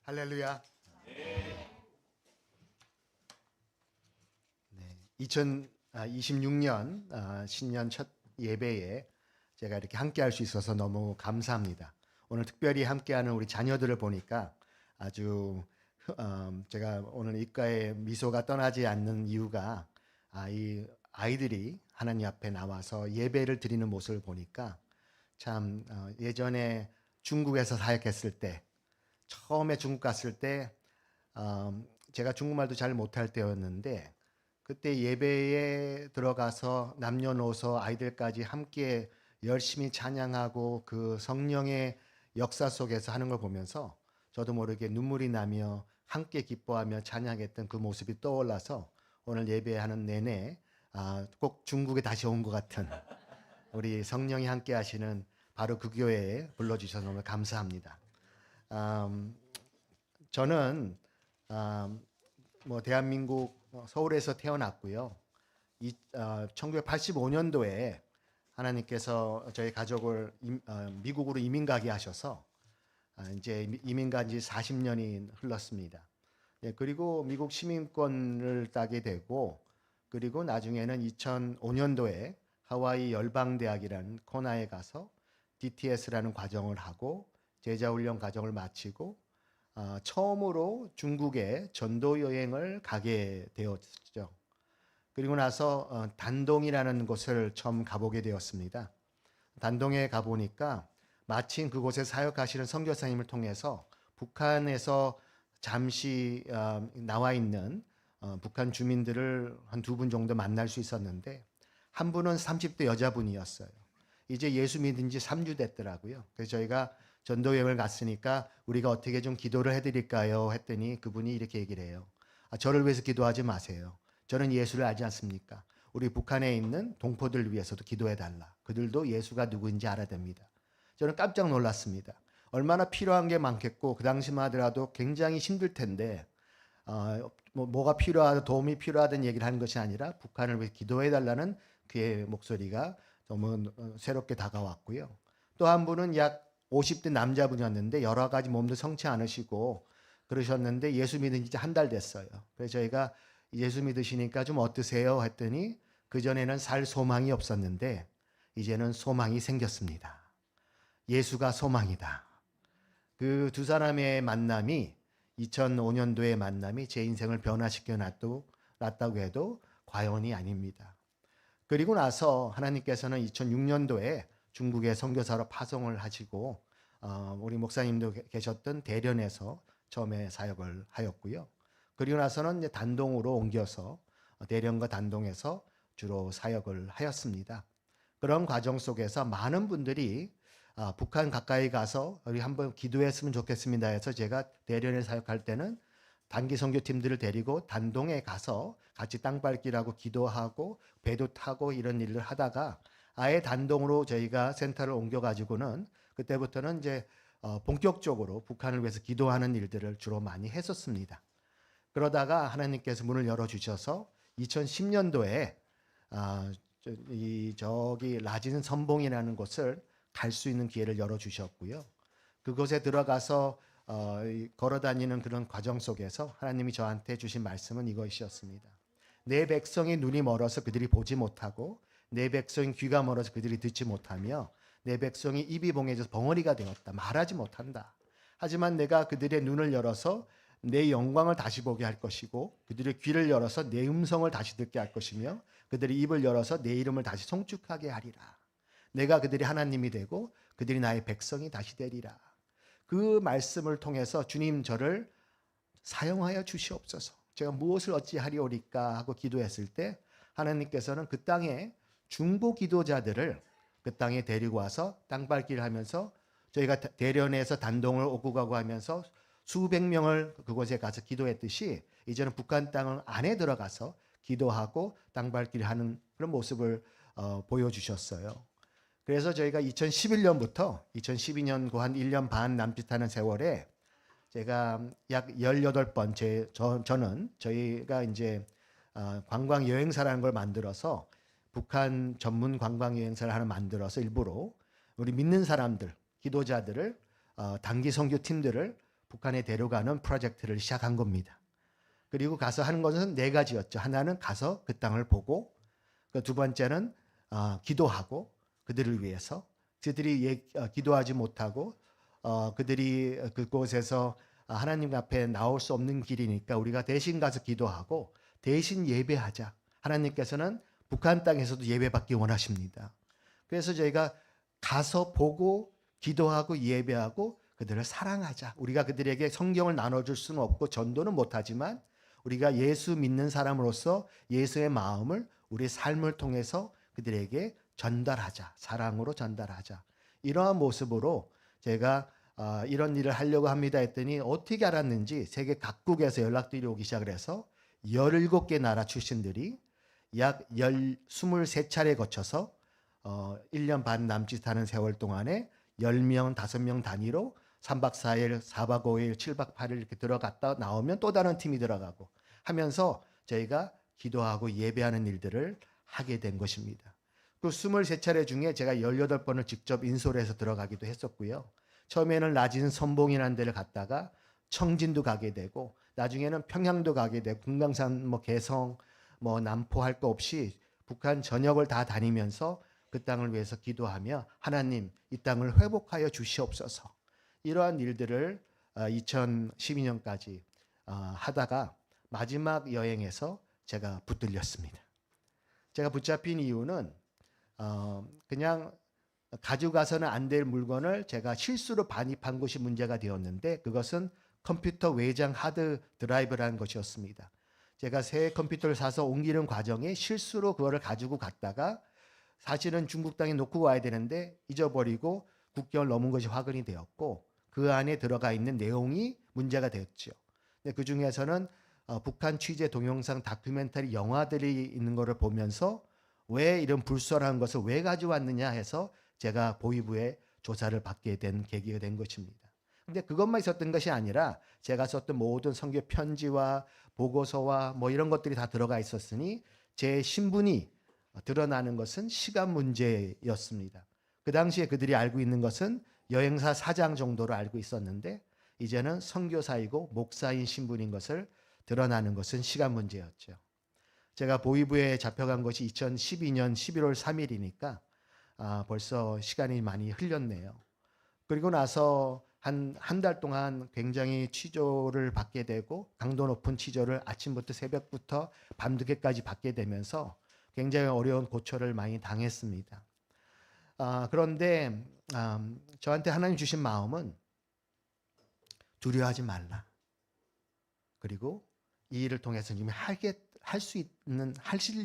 할렐루야. 네, 2026년 신년 첫 예배에 제가 이렇게 함께할 수 있어서 너무 감사합니다. 오늘 특별히 함께하는 우리 자녀들을 보니까 아주 제가 오늘 입가에 미소가 떠나지 않는 이유가 이 아이들이 하나님 앞에 나와서 예배를 드리는 모습을 보니까 참 예전에 중국에서 사역했을 때 처음에 중국 갔을 때 제가 중국말도 잘 못할 때였는데 그때 예배에 들어가서 남녀노소 아이들까지 함께 열심히 찬양하고 그 성령의 역사 속에서 하는 걸 보면서 저도 모르게 눈물이 나며 함께 기뻐하며 찬양했던 그 모습이 떠올라서 오늘 예배하는 내내 꼭 중국에 다시 온 것 같은 우리 성령이 함께 하시는 바로 그 교회에 불러주셔서 너무 감사합니다. 저는 대한민국 서울에서 태어났고요. 1985년도에 하나님께서 저희 가족을 미국으로 이민 가게 하셔서 이제 이민 간 지 40년이 흘렀습니다. 그리고 미국 시민권을 따게 되고 그리고 나중에는 2005년도에 하와이 열방대학이라는 코나에 가서 DTS라는 과정을 하고 제자훈련 과정을 마치고 처음으로 중국에 전도 여행을 가게 되었죠. 그리고 나서 단동이라는 곳을 처음 가보게 되었습니다. 단동에 가보니까 마침 그곳에 사역하시는 선교사님을 통해서 북한에서 잠시 나와 있는 북한 주민들을 한 두 분 정도 만날 수 있었는데 한 분은 30대 여자분이었어요. 이제 예수 믿은 지 3주 됐더라고요. 그래서 저희가 전도 여행을 갔으니까 우리가 어떻게 좀 기도를 해드릴까요? 했더니 그분이 이렇게 얘기를 해요. 저를 위해서 기도하지 마세요. 저는 예수를 알지 않습니까? 우리 북한에 있는 동포들 위해서도 기도해달라. 그들도 예수가 누구인지 알아야 됩니다. 저는 깜짝 놀랐습니다. 얼마나 필요한 게 많겠고 그 당시만 하더라도 굉장히 힘들 텐데 뭐가 필요하다 도움이 필요하다는 얘기를 하는 것이 아니라 북한을 위해 기도해달라는 그의 목소리가 너무 새롭게 다가왔고요. 또 한 분은 약 50대 남자분이었는데 여러 가지 몸도 성치 않으시고 그러셨는데 예수 믿은 지 한 달 됐어요. 그래서 저희가 예수 믿으시니까 좀 어떠세요? 했더니 그전에는 살 소망이 없었는데 이제는 소망이 생겼습니다. 예수가 소망이다. 그 두 사람의 만남이 2005년도의 만남이 제 인생을 변화시켜 놨다고 해도 과언이 아닙니다. 그리고 나서 하나님께서는 2006년도에 중국의 선교사로 파송을 하시고 우리 목사님도 계셨던 대련에서 처음에 사역을 하였고요. 그리고 나서는 이제 단동으로 옮겨서 대련과 단동에서 주로 사역을 하였습니다. 그런 과정 속에서 많은 분들이 북한 가까이 가서 우리 한번 기도했으면 좋겠습니다 해서 제가 대련에 사역할 때는 단기 선교팀들을 데리고 단동에 가서 같이 땅 밟기라고 기도하고 배도 타고 이런 일을 하다가 아예 단동으로 저희가 센터를 옮겨가지고는 그때부터는 이제 본격적으로 북한을 위해서 기도하는 일들을 주로 많이 했었습니다. 그러다가 하나님께서 문을 열어주셔서 2010년도에 저기 라진 선봉이라는 곳을 갈 수 있는 기회를 열어주셨고요. 그곳에 들어가서 걸어다니는 그런 과정 속에서 하나님이 저한테 주신 말씀은 이것이었습니다. 내 백성의 눈이 멀어서 그들이 보지 못하고 내 백성의 귀가 멀어서 그들이 듣지 못하며 내 백성이 입이 봉해져서 벙어리가 되었다. 말하지 못한다. 하지만 내가 그들의 눈을 열어서 내 영광을 다시 보게 할 것이고 그들의 귀를 열어서 내 음성을 다시 듣게 할 것이며 그들의 입을 열어서 내 이름을 다시 송축하게 하리라. 내가 그들이 하나님이 되고 그들이 나의 백성이 다시 되리라. 그 말씀을 통해서 주님 저를 사용하여 주시옵소서. 제가 무엇을 어찌하리오리까 하고 기도했을 때 하나님께서는 그 땅에 중보 기도자들을 그 땅에 데리고 와서 땅밟기를 하면서 저희가 대련에서 단동을 오고 가고 하면서 수백 명을 그곳에 가서 기도했듯이 이제는 북한 땅 안에 들어가서 기도하고 땅밟기를 하는 그런 모습을 보여주셨어요. 그래서 저희가 2011년부터 2012년 그 한 1년 반 남짓하는 세월에 제가 약 18번 저는 저희가 이제 관광 여행사라는 걸 만들어서 북한 전문 관광 여행사를 하나 만들어서 일부러 우리 믿는 사람들, 기도자들을 단기 선교 팀들을 북한에 데려가는 프로젝트를 시작한 겁니다. 그리고 가서 하는 것은 네 가지였죠. 하나는 가서 그 땅을 보고, 두 번째는 기도하고 그들을 위해서, 그들이 기도하지 못하고 그들이 그곳에서 하나님 앞에 나올 수 없는 길이니까 우리가 대신 가서 기도하고 대신 예배하자. 하나님께서는 북한 땅에서도 예배받기 원하십니다. 그래서 저희가 가서 보고 기도하고 예배하고 그들을 사랑하자. 우리가 그들에게 성경을 나눠줄 수는 없고 전도는 못하지만 우리가 예수 믿는 사람으로서 예수의 마음을 우리의 삶을 통해서 그들에게 전달하자. 사랑으로 전달하자. 이러한 모습으로 제가 이런 일을 하려고 합니다 했더니 어떻게 알았는지 세계 각국에서 연락들이 오기 시작을 해서 17개 나라 출신들이 약 23차례 거쳐서 1년 반 남짓 하는 세월 동안에 10명, 5명 단위로 3박 4일, 4박 5일, 7박 8일 이렇게 들어갔다 나오면 또 다른 팀이 들어가고 하면서 저희가 기도하고 예배하는 일들을 하게 된 것입니다. 그 23차례 중에 제가 18번을 직접 인솔해서 들어가기도 했었고요. 처음에는 낮은 선봉이라는 데를 갔다가 청진도 가게 되고 나중에는 평양도 가게 되고 금강산 개성 남포 할 거 없이 북한 전역을 다 다니면서 그 땅을 위해서 기도하며 하나님 이 땅을 회복하여 주시옵소서. 이러한 일들을 2012년까지 하다가 마지막 여행에서 제가 붙들렸습니다. 제가 붙잡힌 이유는 그냥 가져가서는 안 될 물건을 제가 실수로 반입한 것이 문제가 되었는데 그것은 컴퓨터 외장 하드 드라이브라는 것이었습니다. 제가 새 컴퓨터를 사서 옮기는 과정에 실수로 그거를 가지고 갔다가 사실은 중국 땅에 놓고 와야 되는데 잊어버리고 국경을 넘은 것이 확인이 되었고 그 안에 들어가 있는 내용이 문제가 되었죠. 근데 그 중에서는 북한 취재 동영상 다큐멘터리 영화들이 있는 것을 보면서 왜 이런 불순한 것을 왜 가져왔느냐 해서 제가 보위부에 조사를 받게 된 계기가 된 것입니다. 근데 그것만 있었던 것이 아니라 제가 썼던 모든 선교 편지와 보고서와 이런 것들이 다 들어가 있었으니 제 신분이 드러나는 것은 시간 문제였습니다. 그 당시에 그들이 알고 있는 것은 여행사 사장 정도로 알고 있었는데 이제는 선교사이고 목사인 신분인 것을 드러나는 것은 시간 문제였죠. 제가 보위부에 잡혀간 것이 2012년 11월 3일이니까 벌써 시간이 많이 흘렸네요. 그리고 나서 한 달 동안 굉장히 치료를 받게 되고 강도 높은 치료를 아침부터 새벽부터 밤늦게까지 받게 되면서 굉장히 어려운 고초를 많이 당했습니다. 그런데 저한테 하나님 주신 마음은 두려워하지 말라. 그리고 이 일을 통해서 지금 하실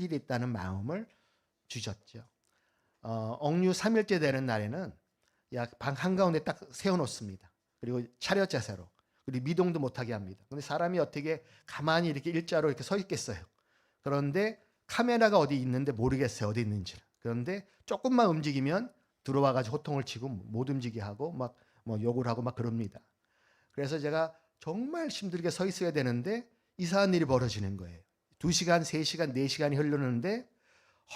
일이 있다는 마음을 주셨죠. 억류 3일째 되는 날에는 약 방 한가운데 딱 세워놓습니다. 그리고 차렷 자세로. 그리고 미동도 못하게 합니다. 근데 사람이 어떻게 가만히 이렇게 일자로 이렇게 서 있겠어요. 그런데 카메라가 어디 있는데 모르겠어요. 어디 있는지. 그런데 조금만 움직이면 들어와가지고 호통을 치고 못 움직이게 하고 막 욕을 하고 막 그럽니다. 그래서 제가 정말 힘들게 서 있어야 되는데 이상한 일이 벌어지는 거예요. 2시간, 3시간, 4시간이 흐르는데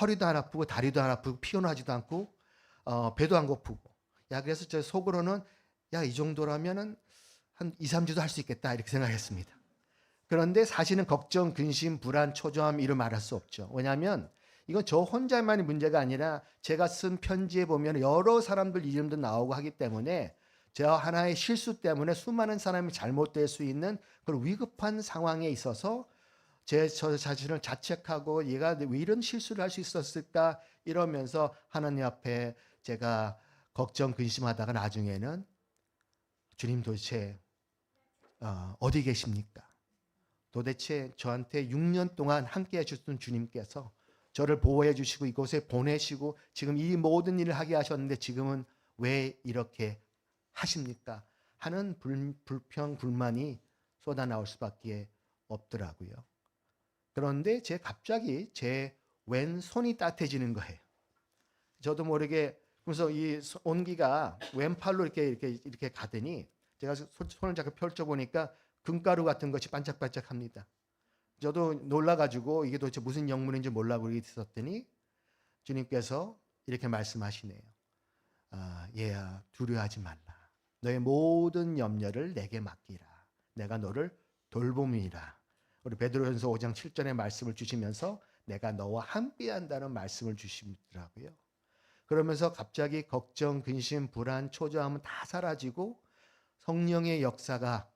허리도 안 아프고 다리도 안 아프고 피곤하지도 않고 배도 안 고프고 그래서 제 속으로는 이 정도라면은 한 2, 3주도 할 수 있겠다 이렇게 생각했습니다. 그런데 사실은 걱정, 근심, 불안, 초조함 이를 말할 수 없죠. 왜냐하면 이건 저 혼자만의 문제가 아니라 제가 쓴 편지에 보면 여러 사람들 이름도 나오고 하기 때문에 저 하나의 실수 때문에 수많은 사람이 잘못될 수 있는 그런 위급한 상황에 있어서 저 자신을 자책하고 얘가 왜 이런 실수를 할 수 있었을까 이러면서 하나님 앞에 제가 걱정 근심하다가 나중에는 주님 도대체 어디 계십니까? 도대체 저한테 6년 동안 함께 해주셨던 주님께서 저를 보호해 주시고 이곳에 보내시고 지금 이 모든 일을 하게 하셨는데 지금은 왜 이렇게 하십니까? 하는 불평, 불만이 쏟아나올 수밖에 없더라고요. 그런데 갑자기 제 왼손이 따뜻해지는 거예요. 저도 모르게 그래서 이 온기가 왼팔로 이렇게 가더니 제가 손을 잠깐 펼쳐 보니까 금가루 같은 것이 반짝반짝합니다. 저도 놀라가지고 이게 도대체 무슨 영문인지 몰라보고 있었더니 주님께서 이렇게 말씀하시네요. 얘야 두려워하지 말라. 너의 모든 염려를 내게 맡기라. 내가 너를 돌봄이라. 우리 베드로전서 5장 7절의 말씀을 주시면서 내가 너와 함께한다는 말씀을 주시더라고요. 그러면서 갑자기 걱정, 근심, 불안, 초조함은 다 사라지고 성령의 역사가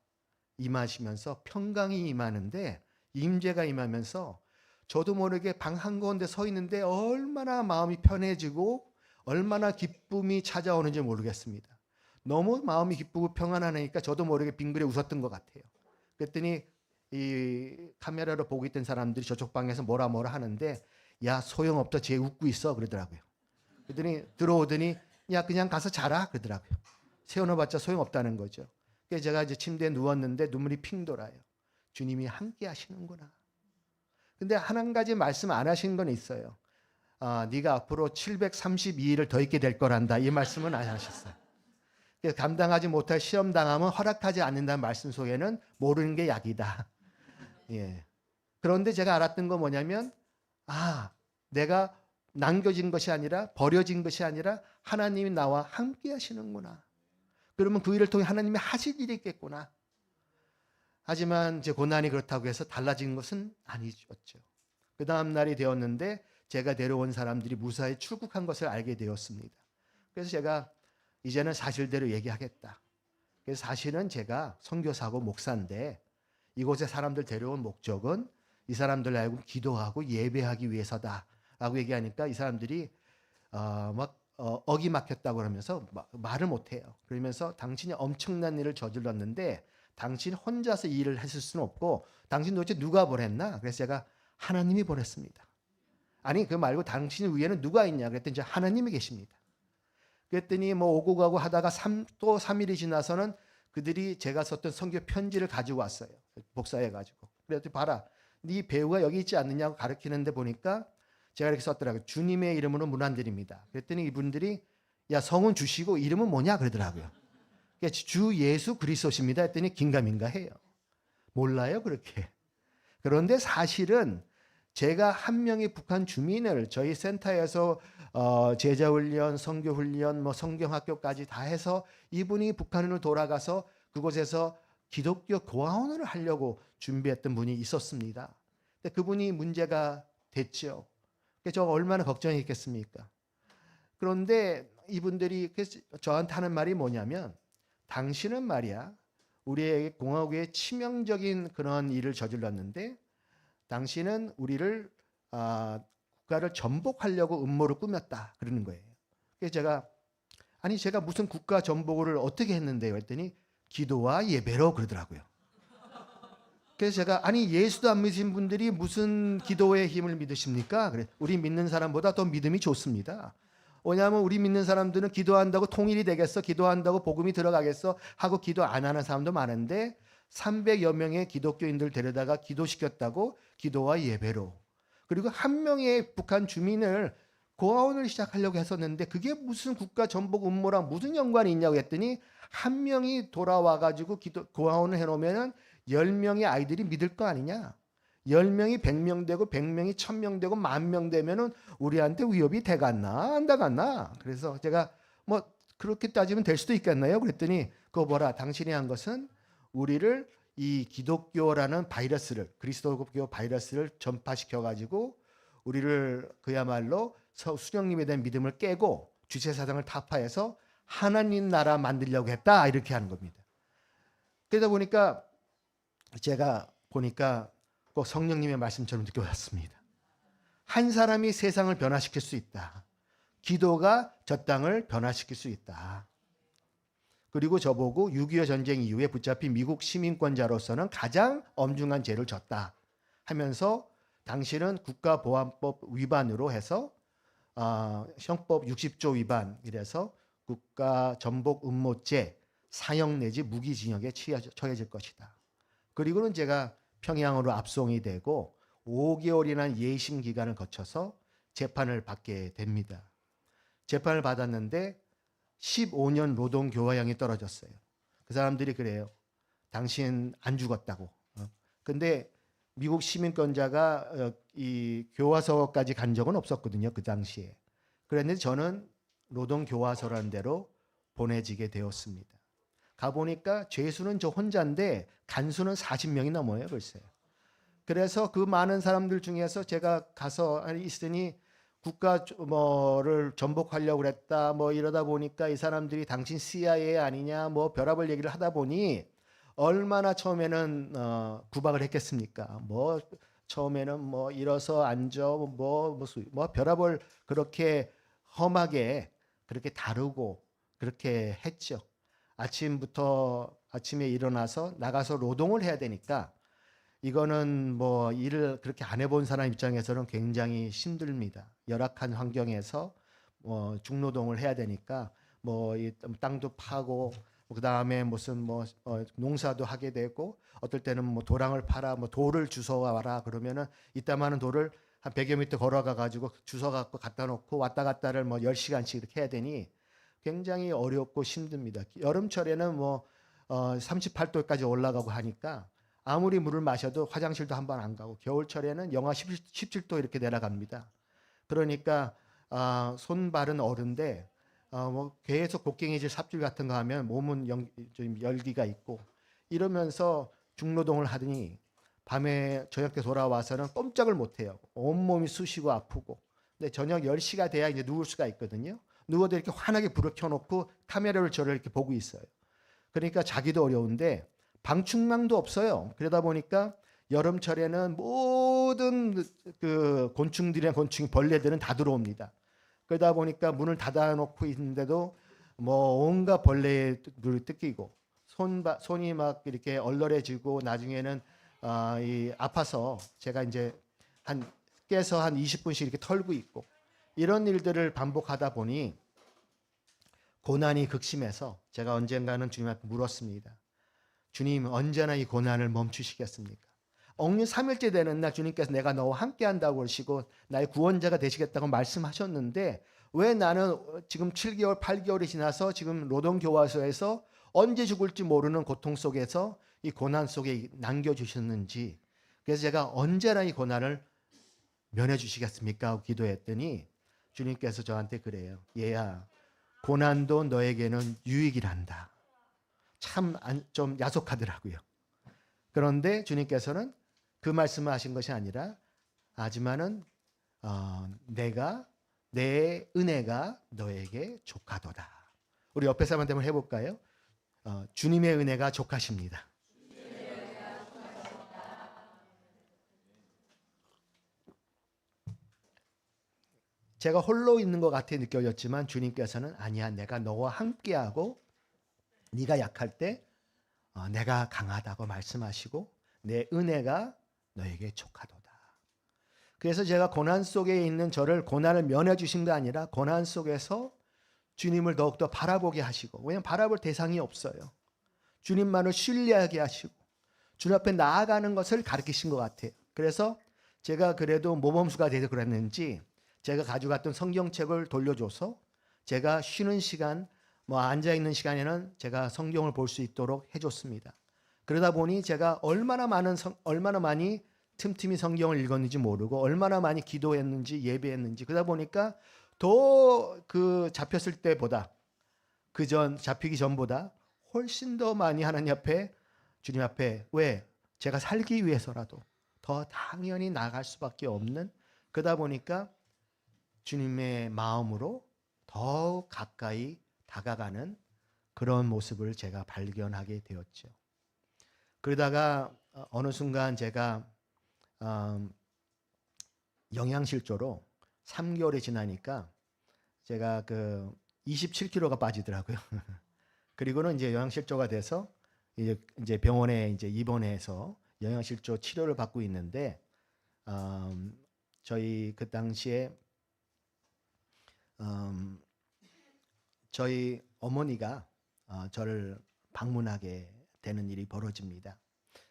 임하시면서 평강이 임하는데, 임재가 임하면서 저도 모르게 방 한가운데 서 있는데 얼마나 마음이 편해지고 얼마나 기쁨이 찾아오는지 모르겠습니다. 너무 마음이 기쁘고 평안하니까 저도 모르게 빙그레 웃었던 것 같아요. 그랬더니 이 카메라로 보고 있던 사람들이 저쪽 방에서 뭐라 하는데, 야 소용없다, 쟤 웃고 있어 그러더라고요. 그랬더니 들어오더니 야 그냥 가서 자라 그러더라고요. 세워놔봤자 소용없다는 거죠. 그래서 제가 이제 침대에 누웠는데 눈물이 핑 돌아요. 주님이 함께 하시는구나. 근데 한 가지 말씀 안 하신 건 있어요. 네가 앞으로 732일을 더 있게 될 거란다. 이 말씀은 안 하셨어요. 그래서 감당하지 못할 시험 당하면 허락하지 않는다는 말씀 속에는 모르는 게 약이다. 예. 그런데 제가 알았던 건 뭐냐면, 내가 남겨진 것이 아니라, 버려진 것이 아니라 하나님이 나와 함께 하시는구나. 그러면 그 일을 통해 하나님이 하실 일이 있겠구나. 하지만 제 고난이 그렇다고 해서 달라진 것은 아니었죠. 그 다음 날이 되었는데 제가 데려온 사람들이 무사히 출국한 것을 알게 되었습니다. 그래서 제가 이제는 사실대로 얘기하겠다. 그래서 사실은 제가 선교사고 목사인데 이곳에 사람들 데려온 목적은 이 사람들 알고 기도하고 예배하기 위해서다라고 얘기하니까 이 사람들이 어기 막혔다고 그러면서 말을 못해요. 그러면서 당신이 엄청난 일을 저질렀는데 당신 혼자서 이 일을 했을 수는 없고 당신 도대체 누가 보냈나? 그래서 제가 하나님이 보냈습니다. 아니 그 말고 당신 위에는 누가 있냐? 그랬더니 이제 하나님이 계십니다. 그랬더니 오고 가고 하다가 또 3일이 지나서는 그들이 제가 썼던 선교 편지를 가지고 왔어요. 복사해가지고. 그랬더니 봐라, 네 배우가 여기 있지 않느냐고 가르치는데 보니까 제가 이렇게 썼더라고요. 주님의 이름으로 문안드립니다. 그랬더니 이분들이 야 성은 주시고 이름은 뭐냐 그러더라고요. 주 예수 그리스도십니다 했더니 긴가민가 해요. 몰라요 그렇게. 그런데 사실은 제가 한 명의 북한 주민을 저희 센터에서 제자훈련, 선교훈련, 성경학교까지 다 해서 이분이 북한으로 돌아가서 그곳에서 기독교 고아원을 하려고 준비했던 분이 있었습니다. 근데 그분이 문제가 됐죠. 저 얼마나 걱정이 있겠습니까? 그런데 이분들이 저한테 하는 말이 뭐냐면, 당신은 말이야 우리에게 공화국의 치명적인 그런 일을 저질렀는데 당신은 우리를 국가를 전복하려고 음모를 꾸몄다 그러는 거예요. 그래서 제가 무슨 국가 전복을 어떻게 했는데요 했더니 기도와 예배로 그러더라고요. 그래서 제가 예수도 안 믿으신 분들이 무슨 기도의 힘을 믿으십니까? 그래, 우리 믿는 사람보다 더 믿음이 좋습니다. 왜냐하면 우리 믿는 사람들은 기도한다고 통일이 되겠어, 기도한다고 복음이 들어가겠어 하고 기도 안 하는 사람도 많은데 300여 명의 기독교인들 데려다가 기도시켰다고 기도와 예배로. 그리고 한 명의 북한 주민을 고아원을 시작하려고 했었는데 그게 무슨 국가 전복 음모랑 무슨 연관이 있냐고 했더니 한 명이 돌아와가지고 고아원을 해놓으면 10명의 아이들이 믿을 거 아니냐. 10명이 100명 되고 100명이 1000명 되고 10,000명 되면은 우리한테 위협이 돼갔나 안 돼갔나. 그래서 제가 그렇게 따지면 될 수도 있겠나요? 그랬더니 그거 보라, 당신이 한 것은 우리를 이 기독교라는 바이러스를, 그리스도교 바이러스를 전파시켜가지고 우리를 그야말로 수령님에 대한 믿음을 깨고 주체사상을 타파해서 하나님 나라 만들려고 했다 이렇게 하는 겁니다. 그러다 보니까 제가 꼭 성령님의 말씀처럼 느껴졌습니다. 한 사람이 세상을 변화시킬 수 있다. 기도가 저 땅을 변화시킬 수 있다. 그리고 저보고 6.25 전쟁 이후에 붙잡힌 미국 시민권자로서는 가장 엄중한 죄를 졌다 하면서 당신은 국가보안법 위반으로 해서 형법 60조 위반 이래서 국가 전복 음모죄 사형 내지 무기징역에 처해질 것이다. 그리고는 제가 평양으로 압송이 되고 5개월이나 예심 기간을 거쳐서 재판을 받게 됩니다. 재판을 받았는데 15년 노동교화형이 떨어졌어요. 그 사람들이 그래요. 당신 안 죽었다고. 근데 미국 시민권자가 이 교화소까지 간 적은 없었거든요. 그 당시에. 그랬는데 저는 노동교화소라는 데로 보내지게 되었습니다. 가보니까 죄수는 저 혼자인데 간수는 40명이 넘어요 글쎄요. 그래서 그 많은 사람들 중에서 제가 가서 있으니 국가 뭐를 전복하려고 그랬다 뭐 이러다 보니까 이 사람들이 당신 CIA 아니냐 뭐 별의별 얘기를 하다 보니 얼마나 처음에는 구박을 했겠습니까? 뭐 처음에는 뭐 일어서 앉아 뭐 별의별 그렇게 험하게 그렇게 다루고 그렇게 했죠. 아침에 일어나서 나가서 노동을 해야 되니까 이거는 뭐 일을 그렇게 안 해본 사람 입장에서는 굉장히 힘듭니다. 열악한 환경에서 중노동을 해야 되니까 뭐 이 땅도 파고 그 다음에 무슨 뭐 농사도 하게 되고 어떨 때는 뭐 도랑을 팔아 뭐 돌을 주워 와라 그러면은 이따마는 돌을 한 100여 미터 걸어가 가지고 주워 갖고 갖다 놓고 왔다 갔다를 뭐 10시간씩 이렇게 해야 되니 굉장히 어렵고 힘듭니다. 여름철에는 뭐 38도까지 올라가고 하니까 아무리 물을 마셔도 화장실도 한 번 안 가고 겨울철에는 영하 17도 이렇게 내려갑니다. 그러니까 손발은 얼은데 뭐 계속 곡괭이질 삽질 같은 거 하면 몸은 좀 열기가 있고 이러면서 중노동을 하더니 밤에 저녁 때 돌아와서는 꼼짝을 못 해요. 온몸이 쑤시고 아프고. 근데 저녁 10시가 돼야 이제 누울 수가 있거든요. 누워도 이렇게 환하게 불을 켜놓고 카메라를 저를 이렇게 보고 있어요. 그러니까 자기도 어려운데 방충망도 없어요. 그러다 보니까 여름철에는 모든 그 곤충이 벌레들은 다 들어옵니다. 그러다 보니까 문을 닫아놓고 있는데도 뭐 온갖 벌레에 물을 뜯기고 손이 막 이렇게 얼얼해지고 나중에는 아파서 제가 이제 깨서 한 20분씩 이렇게 털고 있고 이런 일들을 반복하다 보니 고난이 극심해서 제가 언젠가는 주님한테 물었습니다. 주님 언제나 이 고난을 멈추시겠습니까? 억류 3일째 되는 날 주님께서 내가 너와 함께한다고 그러시고 나의 구원자가 되시겠다고 말씀하셨는데 왜 나는 지금 7개월 8개월이 지나서 지금 노동교화소에서 언제 죽을지 모르는 고통 속에서 이 고난 속에 남겨주셨는지 그래서 제가 언제나 이 고난을 면해 주시겠습니까? 하고 기도했더니 주님께서 저한테 그래요. 얘야 고난도 너에게는 유익이란다. 참 좀 야속하더라고요. 그런데 주님께서는 그 말씀을 하신 것이 아니라 하지만은 내 은혜가 너에게 족하도다. 우리 옆에 사람한테 한번 해볼까요? 주님의 은혜가 족하십니다. 제가 홀로 있는 것 같아 느껴졌지만 주님께서는 아니야 내가 너와 함께하고 네가 약할 때 내가 강하다고 말씀하시고 내 은혜가 너에게 족하도다. 그래서 제가 고난 속에 있는 저를 고난을 면해 주신 게 아니라 고난 속에서 주님을 더욱더 바라보게 하시고 왜냐하면 바라볼 대상이 없어요. 주님만을 신뢰하게 하시고 주님 앞에 나아가는 것을 가르치신 것 같아요. 그래서 제가 그래도 모범수가 돼서 그랬는지 제가 가져갔던 성경책을 돌려줘서 제가 쉬는 시간 뭐 앉아있는 시간에는 제가 성경을 볼 수 있도록 해줬습니다. 그러다 보니 제가 얼마나 많이 틈틈이 성경을 읽었는지 모르고 얼마나 많이 기도했는지 예배했는지 그러다 보니까 더 그 잡혔을 때보다 잡히기 전보다 훨씬 더 많이 하나님 앞에 주님 앞에 왜 제가 살기 위해서라도 더 당연히 나갈 수밖에 없는 그러다 보니까 주님의 마음으로 더 가까이 다가가는 그런 모습을 제가 발견하게 되었죠. 그러다가 어느 순간 제가 영양실조로 3개월이 지나니까 제가 그 27kg가 빠지더라고요. 그리고는 이제 영양실조가 돼서 이제 병원에 이제 입원해서 영양실조 치료를 받고 있는데 저희 그 당시에 저희 어머니가 저를 방문하게 되는 일이 벌어집니다.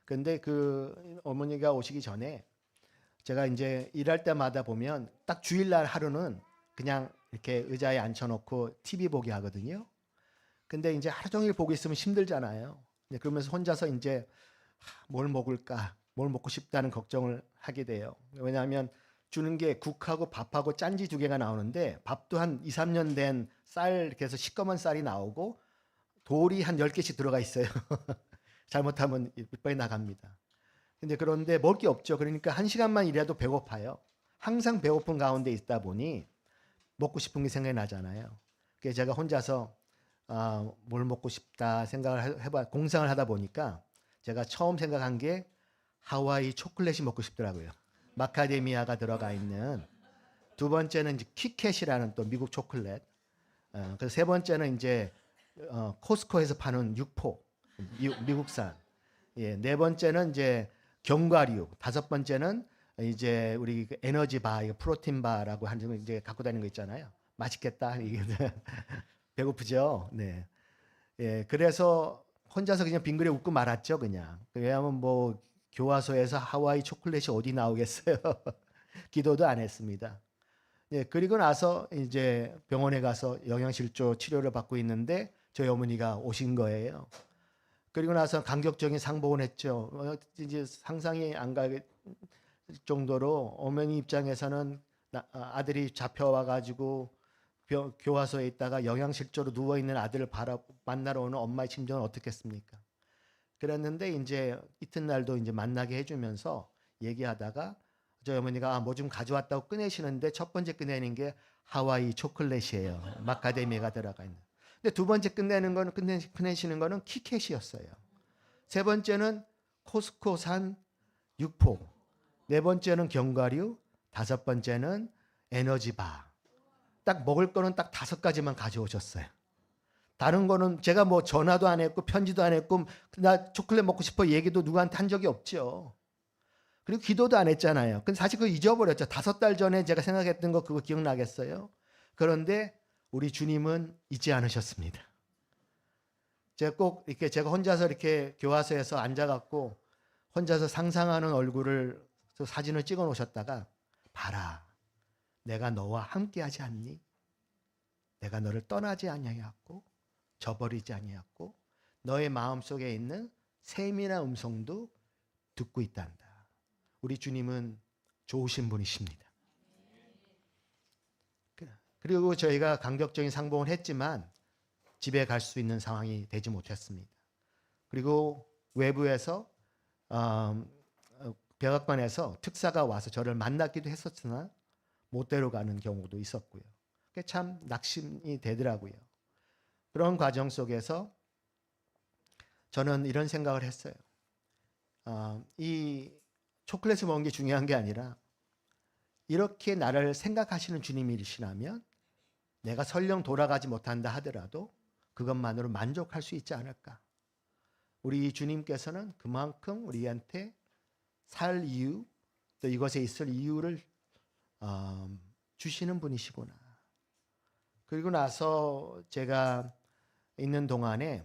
그런데 그 어머니가 오시기 전에 제가 이제 일할 때마다 보면 딱 주일날 하루는 그냥 이렇게 의자에 앉혀놓고 TV 보게 하거든요. 근데 이제 하루 종일 보고 있으면 힘들잖아요. 그러면서 혼자서 이제 뭘 먹을까, 뭘 먹고 싶다는 걱정을 하게 돼요. 왜냐하면 주는 게 국하고 밥하고 짠지 2개가 나오는데 밥도 한 2, 3년 된 쌀 이렇게 해서 시꺼먼 쌀이 나오고 돌이 한 10개씩 들어가 있어요. 잘못하면 이빨이 나갑니다. 그런데 먹을 게 없죠. 그러니까 1시간만 일해도 배고파요. 항상 배고픈 가운데 있다 보니 먹고 싶은 게 생각이 나잖아요. 그래서 제가 혼자서 뭘 먹고 싶다 생각을 공상을 하다 보니까 제가 처음 생각한 게 하와이 초콜릿이 먹고 싶더라고요. 마카데미아가 들어가 있는. 두 번째는 이제 키캣이라는 또 미국 초콜릿. 그래서 세 번째는 이제 코스코에서 파는 육포, 미국산. 예, 네 번째는 이제 견과류. 다섯 번째는 이제 우리 에너지 바, 프로틴 바라고 하는 거 이제 갖고 다니는 거 있잖아요. 맛있겠다. 이게 배고프죠. 네. 예, 그래서 혼자서 그냥 빙그레 웃고 말았죠, 그냥. 왜냐하면 뭐 교화소에서 하와이 초콜릿이 어디 나오겠어요. 기도도 안 했습니다. 예, 그리고 나서 이제 병원에 가서 영양실조 치료를 받고 있는데 저희 어머니가 오신 거예요. 그리고 나서 감격적인 상봉을 했죠. 이제 상상이 안 갈 정도로 어머니 입장에서는 아들이 잡혀와 가지고 교화소에 있다가 영양실조로 누워 있는 아들을 만나러 오는 엄마의 심정은 어떻겠습니까? 그랬는데 이제 이튿날도 이제 만나게 해주면서 얘기하다가 저희 어머니가 뭐 좀 가져왔다고 꺼내시는데 첫 번째 꺼내는 게 하와이 초콜릿이에요. 마카데미아가 들어가 있는. 근데 두 번째 꺼내시는 거는 키캣이었어요. 세 번째는 코스코산 육포. 네 번째는 견과류. 다섯 번째는 에너지바. 딱 먹을 거는 딱 5가지만 가져오셨어요. 다른 거는 제가 뭐 전화도 안 했고 편지도 안 했고 나 초콜릿 먹고 싶어 얘기도 누구한테 한 적이 없죠. 그리고 기도도 안 했잖아요. 근데 사실 그거 잊어버렸죠. 5달 전에 제가 생각했던 거 그거 기억나겠어요? 그런데 우리 주님은 잊지 않으셨습니다. 제가 꼭 이렇게 제가 혼자서 이렇게 교화소에서 앉아갖고 혼자서 상상하는 얼굴을 사진을 찍어 놓으셨다가 봐라. 내가 너와 함께하지 않니? 내가 너를 떠나지 아니하였고 저버리지 아니하였고 너의 마음속에 있는 세밀한 음성도 듣고 있단다. 우리 주님은 좋으신 분이십니다. 그리고 저희가 감격적인 상봉을 했지만 집에 갈 수 있는 상황이 되지 못했습니다. 그리고 외부에서 백악관에서 특사가 와서 저를 만나기도 했었으나 못 데려가는 경우도 있었고요. 그게 참 낙심이 되더라고요. 그런 과정 속에서 저는 이런 생각을 했어요. 이 초콜릿을 먹는 게 중요한 게 아니라 이렇게 나를 생각하시는 주님이시라면 내가 설령 돌아가지 못한다 하더라도 그것만으로 만족할 수 있지 않을까. 우리 주님께서는 그만큼 우리한테 살 이유 또 이것에 있을 이유를 주시는 분이시구나. 그리고 나서 제가 있는 동안에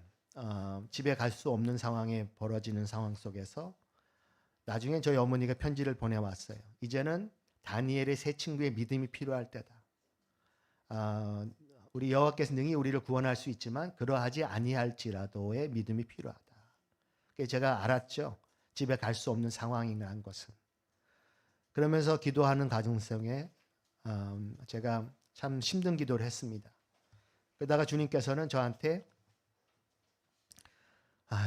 집에 갈 수 없는 상황에 벌어지는 상황 속에서 나중에 저희 어머니가 편지를 보내왔어요. 이제는 다니엘의 세 친구의 믿음이 필요할 때다. 우리 여호와께서 능히 우리를 구원할 수 있지만 그러하지 아니할지라도의 믿음이 필요하다. 그래서 제가 알았죠. 집에 갈 수 없는 상황이라는 것은. 그러면서 기도하는 과정 속에 제가 참 힘든 기도를 했습니다. 그러다가 주님께서는 저한테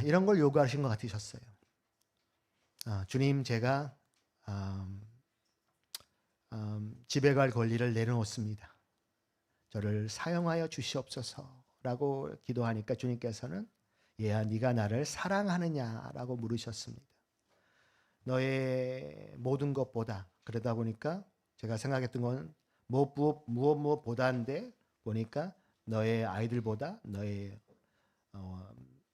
이런 걸 요구하신 것 같으셨어요. 주님, 제가 집에 갈 권리를 내려놓습니다. 저를 사용하여 주시옵소서라고 기도하니까 주님께서는 얘야, 네가 나를 사랑하느냐라고 물으셨습니다. 너의 모든 것보다. 그러다 보니까 제가 생각했던 건 무엇보다인데 보니까 너의 아이들보다, 너의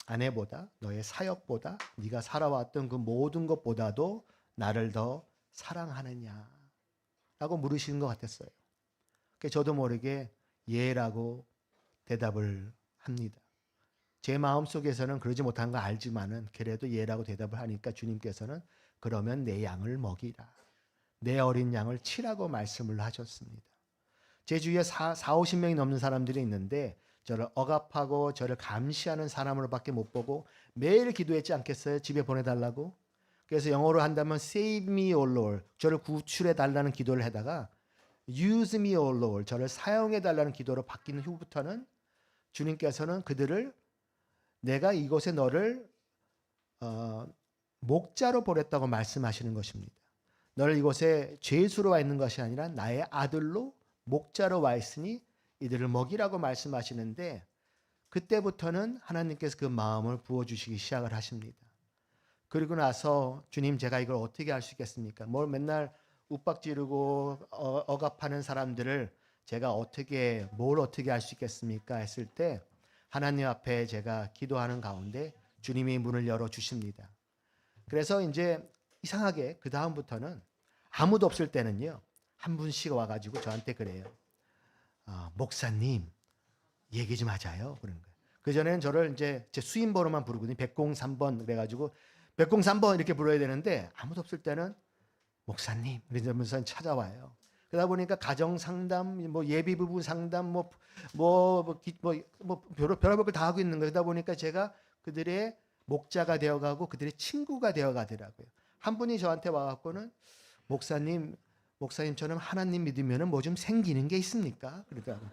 아내보다, 너의 사역보다, 네가 살아왔던 그 모든 것보다도 나를 더 사랑하느냐라고 물으시는 것 같았어요. 그래서 저도 모르게 예라고 대답을 합니다. 제 마음속에서는 그러지 못한 거 알지만은 그래도 예라고 대답을 하니까 주님께서는 그러면 내 양을 먹이라. 내 어린 양을 치라고 말씀을 하셨습니다. 제 주위에 50명이 넘는 사람들이 있는데 저를 억압하고 저를 감시하는 사람으로밖에 못 보고 매일 기도했지 않겠어요? 집에 보내달라고. 그래서 영어로 한다면 Save me, O Lord. 저를 구출해달라는 기도를 하다가 Use me, O Lord. 저를 사용해달라는 기도로 바뀌는 후부터는 주님께서는 그들을 내가 이곳에 너를 목자로 보냈다고 말씀하시는 것입니다. 너를 이곳에 죄수로 와 있는 것이 아니라 나의 아들로 목자로 와 있으니 이들을 먹이라고 말씀하시는데, 그때부터는 하나님께서 그 마음을 부어주시기 시작을 하십니다. 그리고 나서 주님, 제가 이걸 어떻게 할 수 있겠습니까? 뭘 맨날 윽박지르고 억압하는 사람들을 제가 뭘 어떻게 할 수 있겠습니까? 했을 때 하나님 앞에 제가 기도하는 가운데 주님이 문을 열어주십니다. 그래서 이제 이상하게 그 다음부터는 아무도 없을 때는요, 한 분씩 와가지고 저한테 그래요. 목사님, 얘기 좀 하자요. 그러는 거예요. 그전에는 저를 이제 제 수임번호만 부르거든요. 103번 그래가지고 103번 이렇게 불러야 되는데, 아무도 없을 때는 목사님 이러면서 찾아와요. 그러다 보니까 가정 상담, 뭐 예비 부부 상담, 별의별 걸 다 하고 있는 거예요. 그러다 보니까 제가 그들의 목자가 되어가고 그들의 친구가 되어가더라고요. 한 분이 저한테 와갖고는 목사님처럼 하나님 믿으면 뭐 좀 생기는 게 있습니까? 그러더라고요.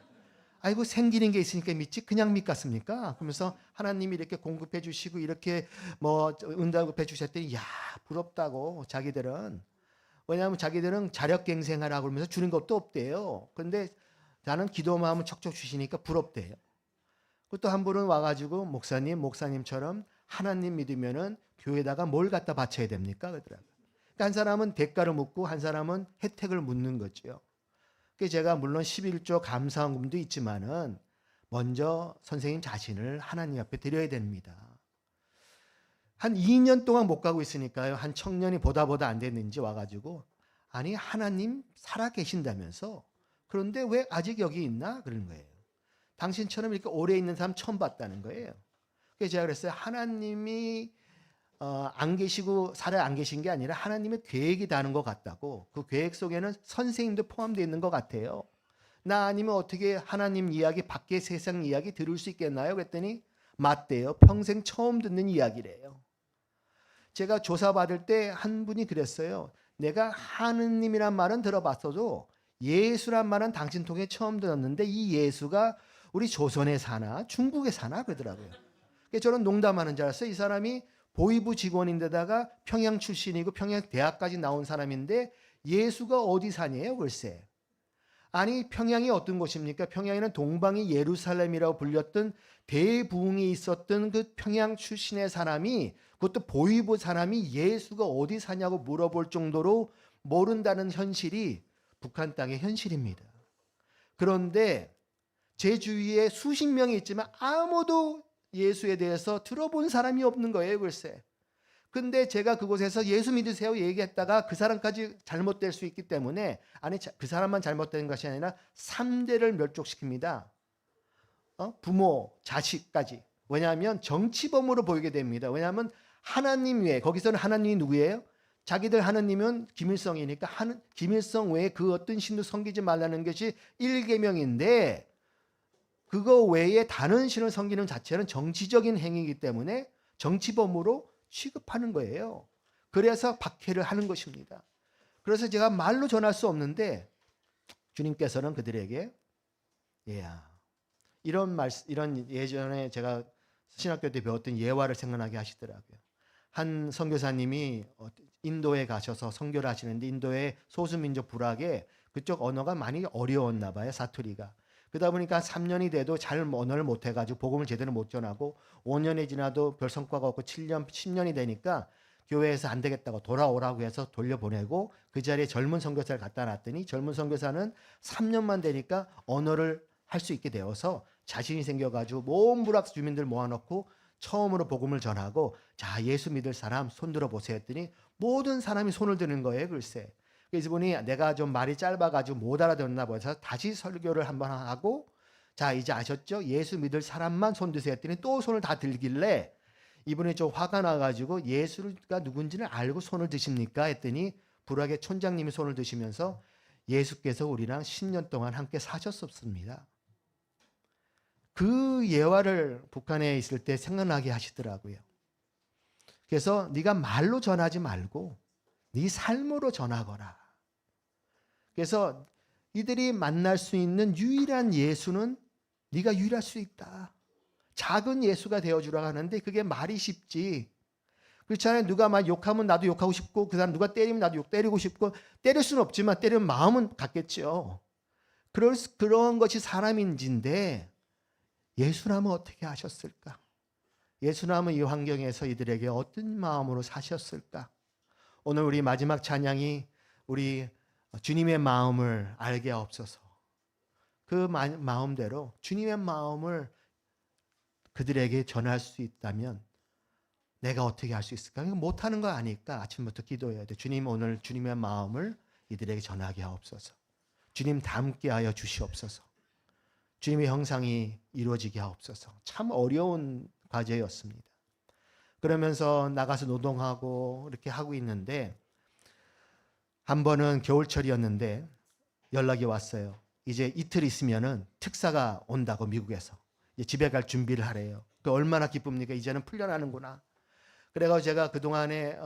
아이고, 생기는 게 있으니까 믿지 그냥 믿겠습니까? 그러면서 하나님이 이렇게 공급해 주시고 이렇게 응답해 주셨더니, 야, 부럽다고. 자기들은, 왜냐하면 자기들은 자력갱생하라고 그러면서 주는 것도 없대요. 근데 나는 기도 마음을 척척 주시니까 부럽대요. 또 한 분은 와가지고 목사님처럼 하나님 믿으면은 교회에다가 뭘 갖다 바쳐야 됩니까? 그러더라고요. 그러니까 한 사람은 대가를 묻고 한 사람은 혜택을 묻는 거죠. 그래서 제가 물론 11조 감사헌금도 있지만은 먼저 선생님 자신을 하나님 앞에 드려야 됩니다. 한 2년 동안 못 가고 있으니까요. 한 청년이 보다 안 됐는지 와가지고, 아니 하나님 살아 계신다면서 그런데 왜 아직 여기 있나? 그러는 거예요. 당신처럼 이렇게 오래 있는 사람 처음 봤다는 거예요. 그래서 제가 그랬어요. 하나님이 안 계시고 살아 안 계신 게 아니라 하나님의 계획이 다른 것 같다고. 그 계획 속에는 선생님도 포함되어 있는 것 같아요. 나 아니면 어떻게 하나님 이야기, 밖의 세상 이야기 들을 수 있겠나요? 그랬더니 맞대요. 평생 처음 듣는 이야기래요. 제가 조사받을 때 한 분이 그랬어요. 내가 하느님이란 말은 들어봤어도 예수란 말은 당신 통해 처음 들었는데 이 예수가 우리 조선에 사나 중국에 사나? 그러더라고요. 그래서 저는 농담하는 줄 알았어요. 이 사람이 보이부 직원인데다가 평양 출신이고 평양 대학까지 나온 사람인데 예수가 어디 사냐요? 글쎄. 아니, 평양이 어떤 곳입니까? 평양에는 동방이 예루살렘이라고 불렸던 대부흥이 있었던 그 평양 출신의 사람이, 그것도 보이부 사람이 예수가 어디 사냐고 물어볼 정도로 모른다는 현실이 북한 땅의 현실입니다. 그런데 제 주위에 수십 명이 있지만 아무도 예수에 대해서 들어본 사람이 없는 거예요, 글쎄. 근데 제가 그곳에서 예수 믿으세요 얘기했다가 그 사람까지 잘못될 수 있기 때문에, 아니 그 사람만 잘못된 것이 아니라 3대를 멸족시킵니다. 부모, 자식까지. 왜냐하면 정치범으로 보이게 됩니다. 왜냐하면 하나님 외에, 거기서는 하나님이 누구예요? 자기들 하나님은 김일성이니까 김일성 외에 그 어떤 신도 섬기지 말라는 것이 1계명인데, 그거 외에 다른 신을 섬기는 자체는 정치적인 행위이기 때문에 정치범으로 취급하는 거예요. 그래서 박해를 하는 것입니다. 그래서 제가 말로 전할 수 없는데 주님께서는 그들에게 이런 예전에 제가 신학교 때 배웠던 예화를 생각나게 하시더라고요. 한 선교사님이 인도에 가셔서 선교를 하시는데, 인도의 소수민족 불악에 그쪽 언어가 많이 어려웠나 봐요, 사투리가. 그러다 보니까 3년이 돼도 잘 언어를 못해가지고 복음을 제대로 못 전하고, 5년이 지나도 별 성과가 없고 7년, 10년이 되니까 교회에서 안 되겠다고 돌아오라고 해서 돌려보내고, 그 자리에 젊은 선교사를 갖다 놨더니 젊은 선교사는 3년만 되니까 언어를 할 수 있게 되어서 자신이 생겨가지고 온 불악 주민들 모아놓고 처음으로 복음을 전하고, 자, 예수 믿을 사람 손 들어보세요 했더니 모든 사람이 손을 드는 거예요, 글쎄. 그래서 보니 내가 좀 말이 짧아가지고 못 알아듣나 봐서 다시 설교를 한번 하고, 자, 이제 아셨죠? 예수 믿을 사람만 손 드세요 했더니 또 손을 다 들길래 이분이 좀 화가 나가지고, 예수가 누군지는 알고 손을 드십니까? 했더니 불악의 촌장님이 손을 드시면서 예수께서 우리랑 10년 동안 함께 사셨습니다. 그 예화를 북한에 있을 때 생각나게 하시더라고요. 그래서 네가 말로 전하지 말고 네 삶으로 전하거라. 그래서 이들이 만날 수 있는 유일한 예수는 네가 유일할 수 있다. 작은 예수가 되어주라고 하는데 그게 말이 쉽지. 그렇잖아요. 누가 막 욕하면 나도 욕하고 싶고, 그 사람 누가 때리면 나도 때리고 싶고, 때릴 수는 없지만 때리는 마음은 같겠죠. 그런 것이 사람인지인데, 예수라면 어떻게 하셨을까? 예수라면 이 환경에서 이들에게 어떤 마음으로 사셨을까? 오늘 우리 마지막 찬양이 우리 주님의 마음을 알게 하옵소서. 그 마음대로 주님의 마음을 그들에게 전할 수 있다면 내가 어떻게 할 수 있을까? 못하는 거 아니까 아침부터 기도해야 돼. 주님, 오늘 주님의 마음을 이들에게 전하게 하옵소서. 주님 닮게 하여 주시옵소서. 주님의 형상이 이루어지게 하옵소서. 참 어려운 과제였습니다. 그러면서 나가서 노동하고 이렇게 하고 있는데 한 번은 겨울철이었는데 연락이 왔어요. 이제 이틀 있으면은 특사가 온다고, 미국에서. 이제 집에 갈 준비를 하래요. 그 얼마나 기쁩니까? 이제는 풀려나는구나. 그래가지고 제가 그동안에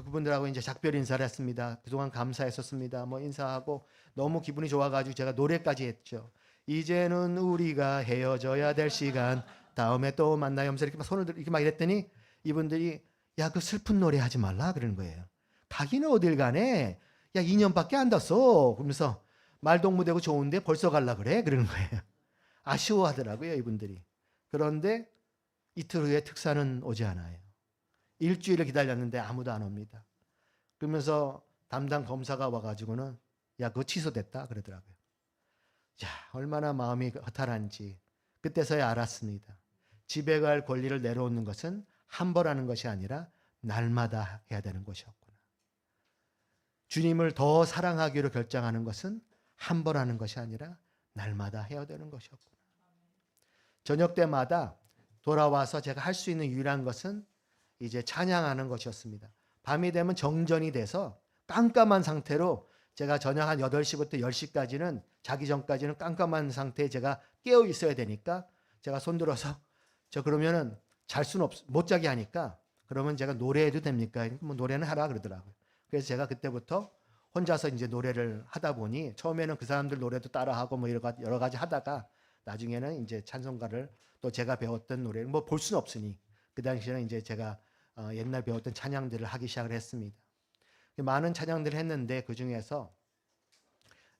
그분들하고 이제 작별 인사를 했습니다. 그동안 감사했었습니다. 뭐 인사하고 너무 기분이 좋아가지고 제가 노래까지 했죠. 이제는 우리가 헤어져야 될 시간, 다음에 또 만나요 하면서 이렇게 막 손을 이렇게 막 이랬더니 이분들이 야, 그 슬픈 노래 하지 말라 그러는 거예요. 가기는 어딜 가네. 야, 2년밖에 안 됐어. 그러면서 말동무되고 좋은데 벌써 갈라 그래? 그러는 거예요. 아쉬워하더라고요, 이분들이. 그런데 이틀 후에 특사는 오지 않아요. 일주일을 기다렸는데 아무도 안 옵니다. 그러면서 담당 검사가 와가지고는 야, 그거 취소됐다 그러더라고요. 야, 얼마나 마음이 허탈한지 그때서야 알았습니다. 집에 갈 권리를 내려놓는 것은 한 번 하는 것이 아니라 날마다 해야 되는 것이었구나. 주님을 더 사랑하기로 결정하는 것은 한 번 하는 것이 아니라 날마다 해야 되는 것이었구나. 저녁 때마다 돌아와서 제가 할 수 있는 유일한 것은 이제 찬양하는 것이었습니다. 밤이 되면 정전이 돼서 깜깜한 상태로 제가 저녁 한 8시부터 10시까지는 자기 전까지는 깜깜한 상태에 제가 깨어 있어야 되니까 제가 손들어서 저 그러면은 잘 수는 못 자게 하니까 그러면 제가 노래해도 됩니까? 뭐 노래는 하라 그러더라고요. 그래서 제가 그때부터 혼자서 이제 노래를 하다 보니 처음에는 그 사람들 노래도 따라하고 뭐 여러 가지 하다가 나중에는 이제 찬송가를 또 제가 배웠던 노래를 뭐 볼 수는 없으니 그 당시에는 이제 제가 옛날 배웠던 찬양들을 하기 시작을 했습니다. 많은 찬양들을 했는데 그 중에서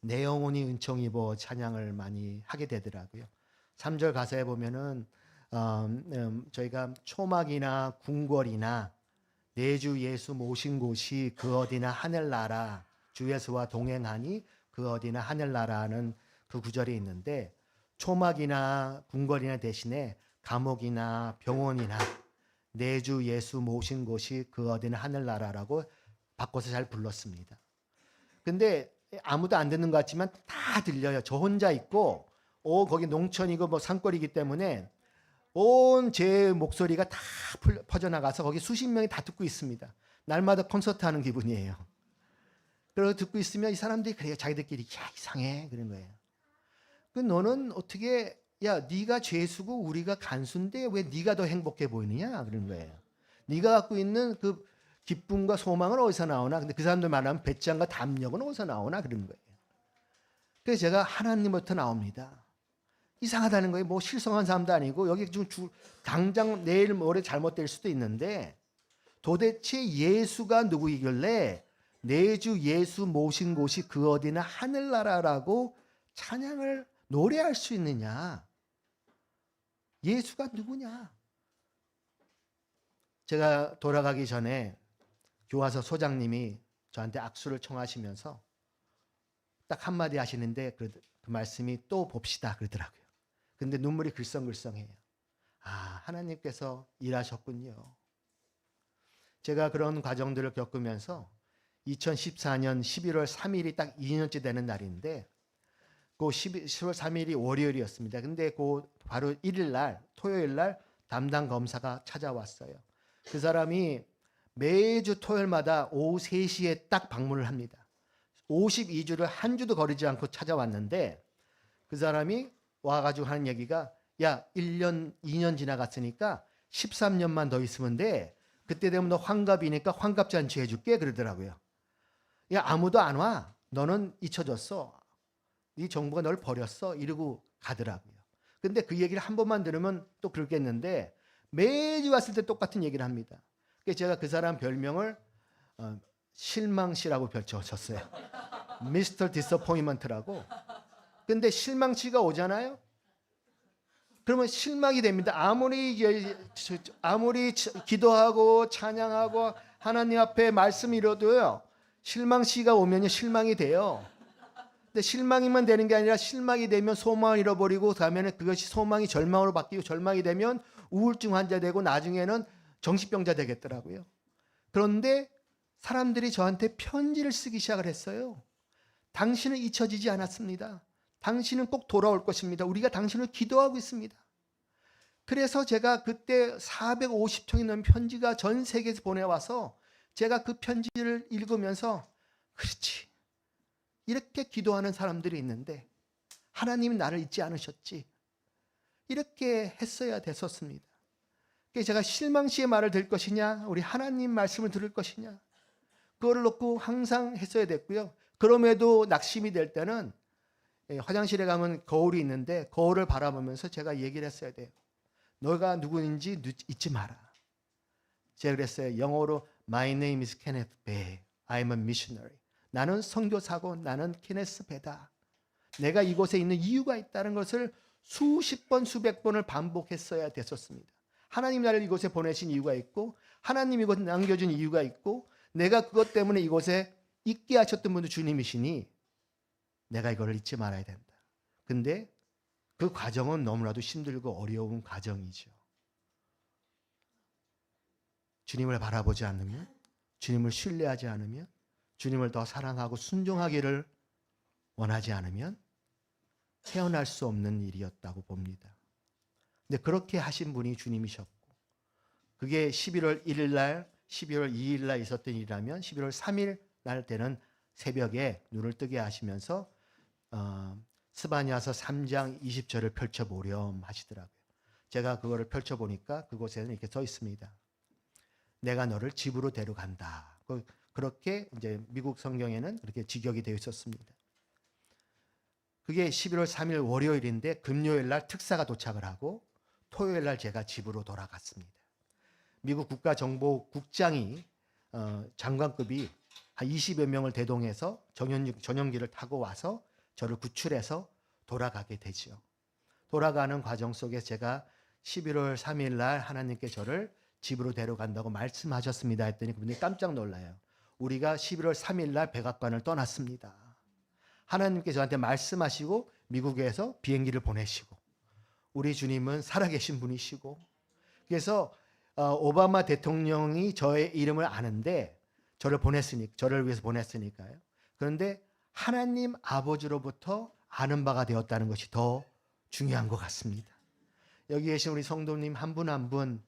내 영혼이 은총 입어 찬양을 많이 하게 되더라고요. 3절 가사에 보면은 저희가 초막이나 궁궐이나 내 주 예수 모신 곳이 그 어디나 하늘나라, 주 예수와 동행하니 그 어디나 하늘나라는 그 구절이 있는데 초막이나 궁궐이나 대신에 감옥이나 병원이나 내 주 예수 모신 곳이 그 어디나 하늘나라라고 바꿔서 잘 불렀습니다. 근데 아무도 안 듣는 것 같지만 다 들려요. 저 혼자 있고 거기 농촌이고 뭐 산골이기 때문에 온 제 목소리가 다 퍼져나가서 거기 수십 명이 다 듣고 있습니다. 날마다 콘서트 하는 기분이에요. 그리고 듣고 있으면 이 사람들이 그래요. 자기들끼리 야, 이상해 그런 거예요. 그 너는 어떻게 야, 네가 죄수고 우리가 간수인데 왜 네가 더 행복해 보이느냐 그런 거예요. 네가 갖고 있는 그 기쁨과 소망은 어디서 나오나? 근데 그 사람들 말하면 배짱과 담력은 어디서 나오나 그런 거예요. 그래서 제가 하나님부터 나옵니다. 이상하다는 거예요. 뭐 실성한 사람도 아니고 여기 지금 당장 내일 모레 잘못될 수도 있는데 도대체 예수가 누구이길래 내 주 예수 모신 곳이 그 어디나 하늘나라라고 찬양을 노래할 수 있느냐? 예수가 누구냐? 제가 돌아가기 전에 교화서 소장님이 저한테 악수를 청하시면서 딱 한마디 하시는데 그 말씀이 또 봅시다 그러더라고요. 근데 눈물이 글썽글썽해요. 아, 하나님께서 일하셨군요. 제가 그런 과정들을 겪으면서 2014년 11월 3일이 딱 2년째 되는 날인데 그 10월 3일이 월요일이었습니다. 근데 그 바로 1일 날 토요일 날 담당 검사가 찾아왔어요. 그 사람이 매주 토요일마다 오후 3시에 딱 방문을 합니다. 52주를 한 주도 거리지 않고 찾아왔는데 그 사람이 와가지고 하는 얘기가 야 1년 2년 지나갔으니까 13년만 더 있으면 돼. 그때 되면 너 환갑이니까 환갑잔치 해줄게 그러더라고요. 야 아무도 안 와. 너는 잊혀졌어. 이 정부가 널 버렸어. 이러고 가더라고요. 근데 그 얘기를 한 번만 들으면 또 그러겠는데 매주 왔을 때 똑같은 얘기를 합니다. 그래서 제가 그 사람 별명을 실망시라고 별쳤어요. 미스터 디서포인먼트라고. 근데 실망시가 오잖아요. 그러면 실망이 됩니다. 아무리 기도하고 찬양하고 하나님 앞에 말씀 이뤄도요. 실망시가 오면요 실망이 돼요. 근데 실망이만 되는 게 아니라 실망이 되면 소망을 잃어버리고 다음에는 그것이 소망이 절망으로 바뀌고 절망이 되면 우울증 환자 되고 나중에는 정신병자 되겠더라고요. 그런데 사람들이 저한테 편지를 쓰기 시작을 했어요. 당신은 잊혀지지 않았습니다. 당신은 꼭 돌아올 것입니다. 우리가 당신을 기도하고 있습니다. 그래서 제가 그때 450통이 넘는 편지가 전 세계에서 보내와서 제가 그 편지를 읽으면서 그렇지. 이렇게 기도하는 사람들이 있는데 하나님이 나를 잊지 않으셨지. 이렇게 했어야 됐었습니다. 그래서 제가 실망시의 말을 들을 것이냐 우리 하나님 말씀을 들을 것이냐 그거를 놓고 항상 했어야 됐고요. 그럼에도 낙심이 될 때는 화장실에 가면 거울이 있는데 거울을 바라보면서 제가 얘기를 했어야 돼요. 너가 누구인지 잊지 마라. 제가 그랬어요. 영어로 My name is Kenneth Bae. I'm a missionary. 나는 선교사고 나는 케네스 베다. 내가 이곳에 있는 이유가 있다는 것을 수십 번 수백 번을 반복했어야 됐었습니다. 하나님 나를 이곳에 보내신 이유가 있고 하나님 이곳에 남겨준 이유가 있고 내가 그것 때문에 이곳에 있게 하셨던 분도 주님이시니 내가 이거를 잊지 말아야 된다. 근데 그 과정은 너무나도 힘들고 어려운 과정이죠. 주님을 바라보지 않으면 주님을 신뢰하지 않으면 주님을 더 사랑하고 순종하기를 원하지 않으면 태어날 수 없는 일이었다고 봅니다. 근데 그렇게 하신 분이 주님이셨고 그게 11월 1일 날 12월 2일 날 있었던 일이라면 11월 3일 날 되는 새벽에 눈을 뜨게 하시면서 스바냐서 3장 20절을 펼쳐보렴 하시더라고요. 제가 그거를 펼쳐보니까 그곳에는 이렇게 써 있습니다. 내가 너를 집으로 데려간다. 그렇게 이제 미국 성경에는 그렇게 직역이 되어 있었습니다. 그게 11월 3일 월요일인데 금요일 날 특사가 도착을 하고 토요일 날 제가 집으로 돌아갔습니다. 미국 국가정보국장이 장관급이 한 20여 명을 대동해서 전용기를 타고 와서 저를 구출해서 돌아가게 되죠. 돌아가는 과정 속에 제가 11월 3일 날 하나님께 저를 집으로 데려간다고 말씀하셨습니다 했더니 그분이 깜짝 놀라요. 우리가 11월 3일 날 백악관을 떠났습니다. 하나님께 저한테 말씀하시고 미국에서 비행기를 보내시고 우리 주님은 살아계신 분이시고 그래서 오바마 대통령이 저의 이름을 아는데 저를 위해서 보냈으니까요. 그런데 하나님 아버지로부터 아는 바가 되었다는 것이 더 중요한 것 같습니다. 여기 계신 우리 성도님 한 분 한 분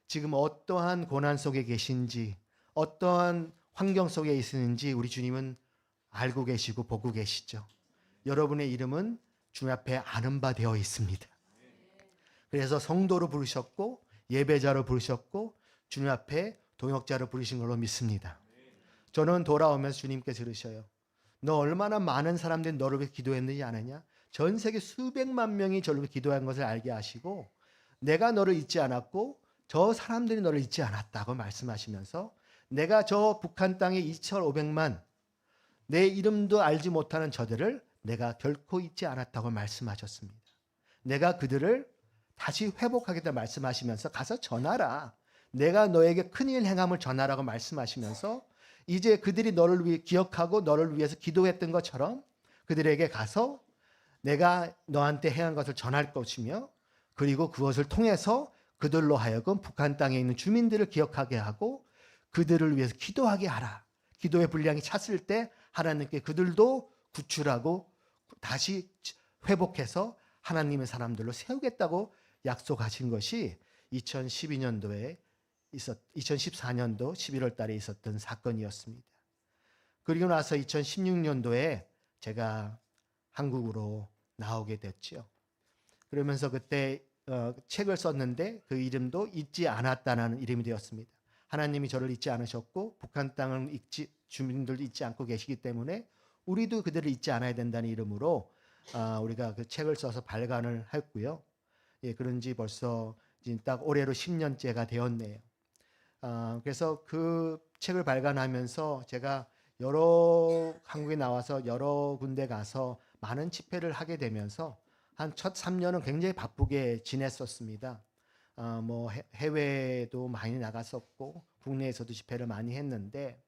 지금 어떠한 고난 속에 계신지 어떠한 환경 속에 있는지 우리 주님은 알고 계시고 보고 계시죠. 여러분의 이름은 주님 앞에 아는 바 되어 있습니다. 그래서 성도로 부르셨고 예배자로 부르셨고 주님 앞에 동역자로 부르신 걸로 믿습니다. 저는 돌아오면서 주님께서 그러셔요. 너 얼마나 많은 사람들이 너를 위해 기도했는지 아느냐? 전 세계 수백만 명이 저를 위해 기도한 것을 알게 하시고 내가 너를 잊지 않았고 저 사람들이 너를 잊지 않았다고 말씀하시면서 내가 저 북한 땅에 2,500만 내 이름도 알지 못하는 저들을 내가 결코 잊지 않았다고 말씀하셨습니다. 내가 그들을 다시 회복하겠다 말씀하시면서 가서 전하라. 내가 너에게 큰일 행함을 전하라고 말씀하시면서 이제 그들이 너를 위해 기억하고 너를 위해서 기도했던 것처럼 그들에게 가서 내가 너한테 행한 것을 전할 것이며 그리고 그것을 통해서 그들로 하여금 북한 땅에 있는 주민들을 기억하게 하고 그들을 위해서 기도하게 하라. 기도의 분량이 찼을 때 하나님께 그들도 구출하고 다시 회복해서 하나님의 사람들로 세우겠다고 약속하신 것이 2014년도 11월 달에 있었던 사건이었습니다. 그리고 나서 2016년도에 제가 한국으로 나오게 됐죠. 그러면서 그때 책을 썼는데 그 이름도 잊지 않았다는 이름이 되었습니다. 하나님이 저를 잊지 않으셨고 북한 땅을 주민들도 잊지 않고 계시기 때문에 우리도 그들을 잊지 않아야 된다는 이름으로 우리가 그 책을 써서 발간을 했고요. 예, 그런지 벌써 이제 딱 올해로 10년째가 되었네요. 그래서 그 책을 발간하면서 제가 한국에 나와서 여러 군데 가서 많은 집회를 하게 되면서 한 첫 3년은 굉장히 바쁘게 지냈었습니다. 뭐 해외도 많이 나갔었고 국내에서도 집회를 많이 했는데,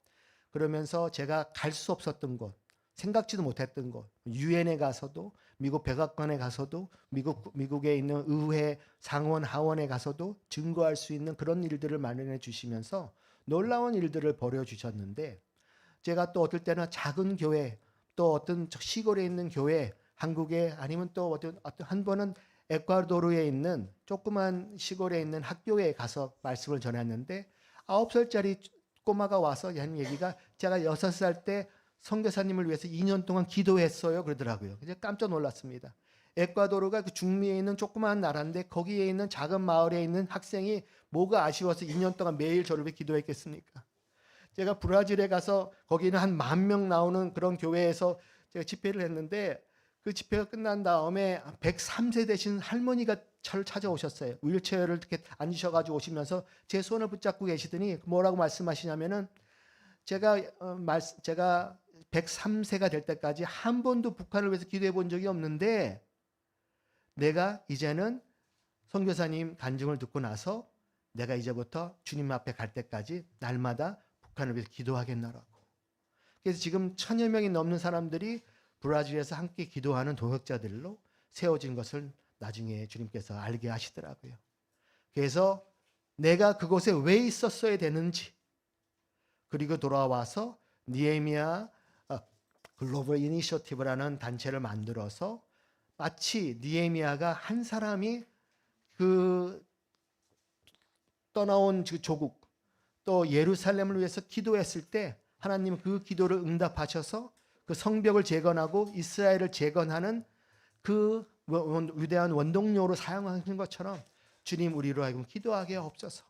그러면서 제가 갈 수 없었던 곳, 생각지도 못했던 곳, 유엔에 가서도, 미국 백악관에 가서도, 미국에 있는 의회 상원 하원에 가서도 증거할 수 있는 그런 일들을 마련해 주시면서 놀라운 일들을 벌여 주셨는데, 제가 또 어떨 때는 작은 교회, 또 어떤 시골에 있는 교회, 한국에, 아니면 또 어떤 한 번은 에콰도르에 있는 조그만 시골에 있는 학교에 가서 말씀을 전했는데, 9살짜리 꼬마가 와서 하는 얘기가, 제가 6살 때 선교사님을 위해서 2년 동안 기도했어요 그러더라고요. 그래서 깜짝 놀랐습니다. 에콰도르가 그 중미에 있는 조그마한 나라인데 거기에 있는 작은 마을에 있는 학생이 뭐가 아쉬워서 2년 동안 매일 저를 위해 기도했겠습니까? 제가 브라질에 가서 거기는 한 10,000명 나오는 그런 교회에서 제가 집회를 했는데, 그 집회가 끝난 다음에 103세 되신 할머니가 저를 찾아오셨어요. 휠체어를 이렇게 앉으셔가지고 오시면서 제 손을 붙잡고 계시더니 뭐라고 말씀하시냐면은, 제가 103세가 될 때까지 한 번도 북한을 위해서 기도해 본 적이 없는데, 내가 이제는 선교사님 간증을 듣고 나서 내가 이제부터 주님 앞에 갈 때까지 날마다 북한을 위해서 기도하겠나라고. 그래서 지금 1,000여 명이 넘는 사람들이 브라질에서 함께 기도하는 동역자들로 세워진 것을 나중에 주님께서 알게 하시더라고요. 그래서 내가 그곳에 왜 있었어야 되는지, 그리고 돌아와서 니에미아 글로벌 이니셔티브라는 단체를 만들어서 마치 니에미아가 한 사람이 그 떠나온 조국, 또 예루살렘을 위해서 기도했을 때 하나님은 그 기도를 응답하셔서 그 성벽을 재건하고 이스라엘을 재건하는 그 위대한 원동력으로 사용하신 것처럼 주님 우리로 하여금 기도하게 하옵소서.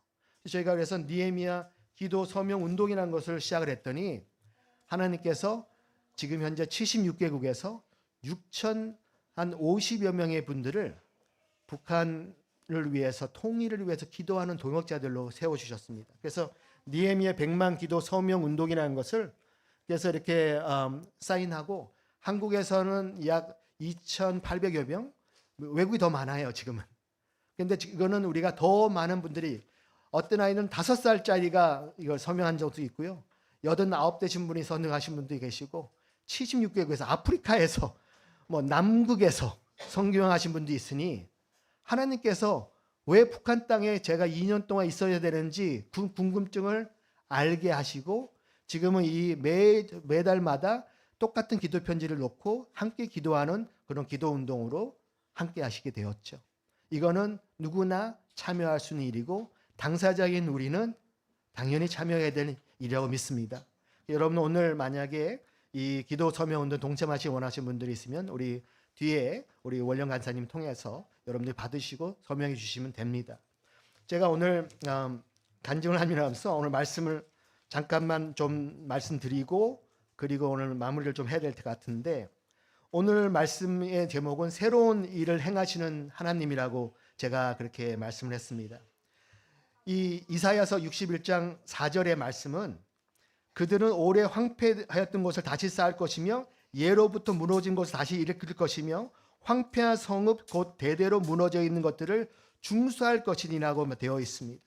저희가 그래서 니에미아 기도 서명 운동이라는 것을 시작을 했더니, 하나님께서 지금 현재 76개국에서 6,050여 명의 분들을 북한을 위해서, 통일을 위해서 기도하는 동역자들로 세워주셨습니다. 그래서 니에미아 100만 기도 서명 운동이라는 것을 그래서 이렇게 사인하고, 한국에서는 약 2,800여 명, 외국이 더 많아요 지금은. 그런데 이거는 우리가 더 많은 분들이, 어떤 아이는 5살짜리가 이걸 서명한 적도 있고요, 89 되신 분이 서명하신 분도 계시고, 76개국에서, 아프리카에서, 뭐 남극에서 성경하신 분도 있으니, 하나님께서 왜 북한 땅에 제가 2년 동안 있어야 되는지 궁금증을 알게 하시고, 지금은 이 매달마다 똑같은 기도 편지를 놓고 함께 기도하는 그런 기도 운동으로 함께 하시게 되었죠. 이거는 누구나 참여할 수 있는 일이고, 당사자인 우리는 당연히 참여해야 되는 일이라고 믿습니다. 여러분, 오늘 만약에 이 기도 서명 운동 동참하시기 원하시는 분들이 있으면 우리 뒤에 우리 원령 간사님 통해서 여러분들이 받으시고 서명해 주시면 됩니다. 제가 오늘 간증을 하면서 오늘 말씀을 잠깐만 좀 말씀드리고, 그리고 오늘 마무리를 좀 해야 될 것 같은데, 오늘 말씀의 제목은 새로운 일을 행하시는 하나님이라고 제가 그렇게 말씀을 했습니다. 이 이사야서 61장 4절의 말씀은, 그들은 오래 황폐하였던 것을 다시 쌓을 것이며 예로부터 무너진 것을 다시 일으킬 것이며 황폐한 성읍 곧 대대로 무너져 있는 것들을 중수할 것이니라고 되어 있습니다.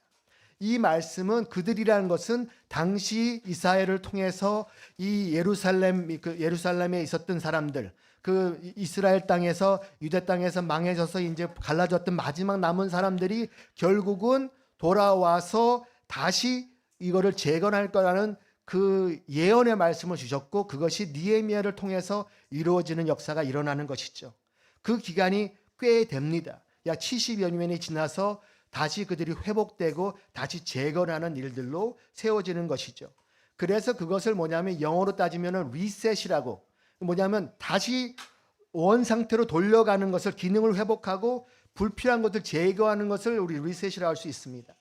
이 말씀은, 그들이라는 것은 당시 이스라엘을 통해서 이 예루살렘에 있었던 사람들, 그 이스라엘 땅에서, 유대 땅에서 망해져서 이제 갈라졌던 마지막 남은 사람들이 결국은 돌아와서 다시 이거를 재건할 거라는 그 예언의 말씀을 주셨고, 그것이 니에미아를 통해서 이루어지는 역사가 일어나는 것이죠. 그 기간이 꽤 됩니다. 약 70여 년이 지나서 다시 그들이 회복되고 다시 재건하는 일들로 세워지는 것이죠. 그래서 그것을 뭐냐면, 영어로 따지면 리셋이라고, 뭐냐면 다시 원 상태로 돌려가는 것을, 기능을 회복하고 불필요한 것을 제거하는 것을 우리 리셋이라고 할 수 있습니다.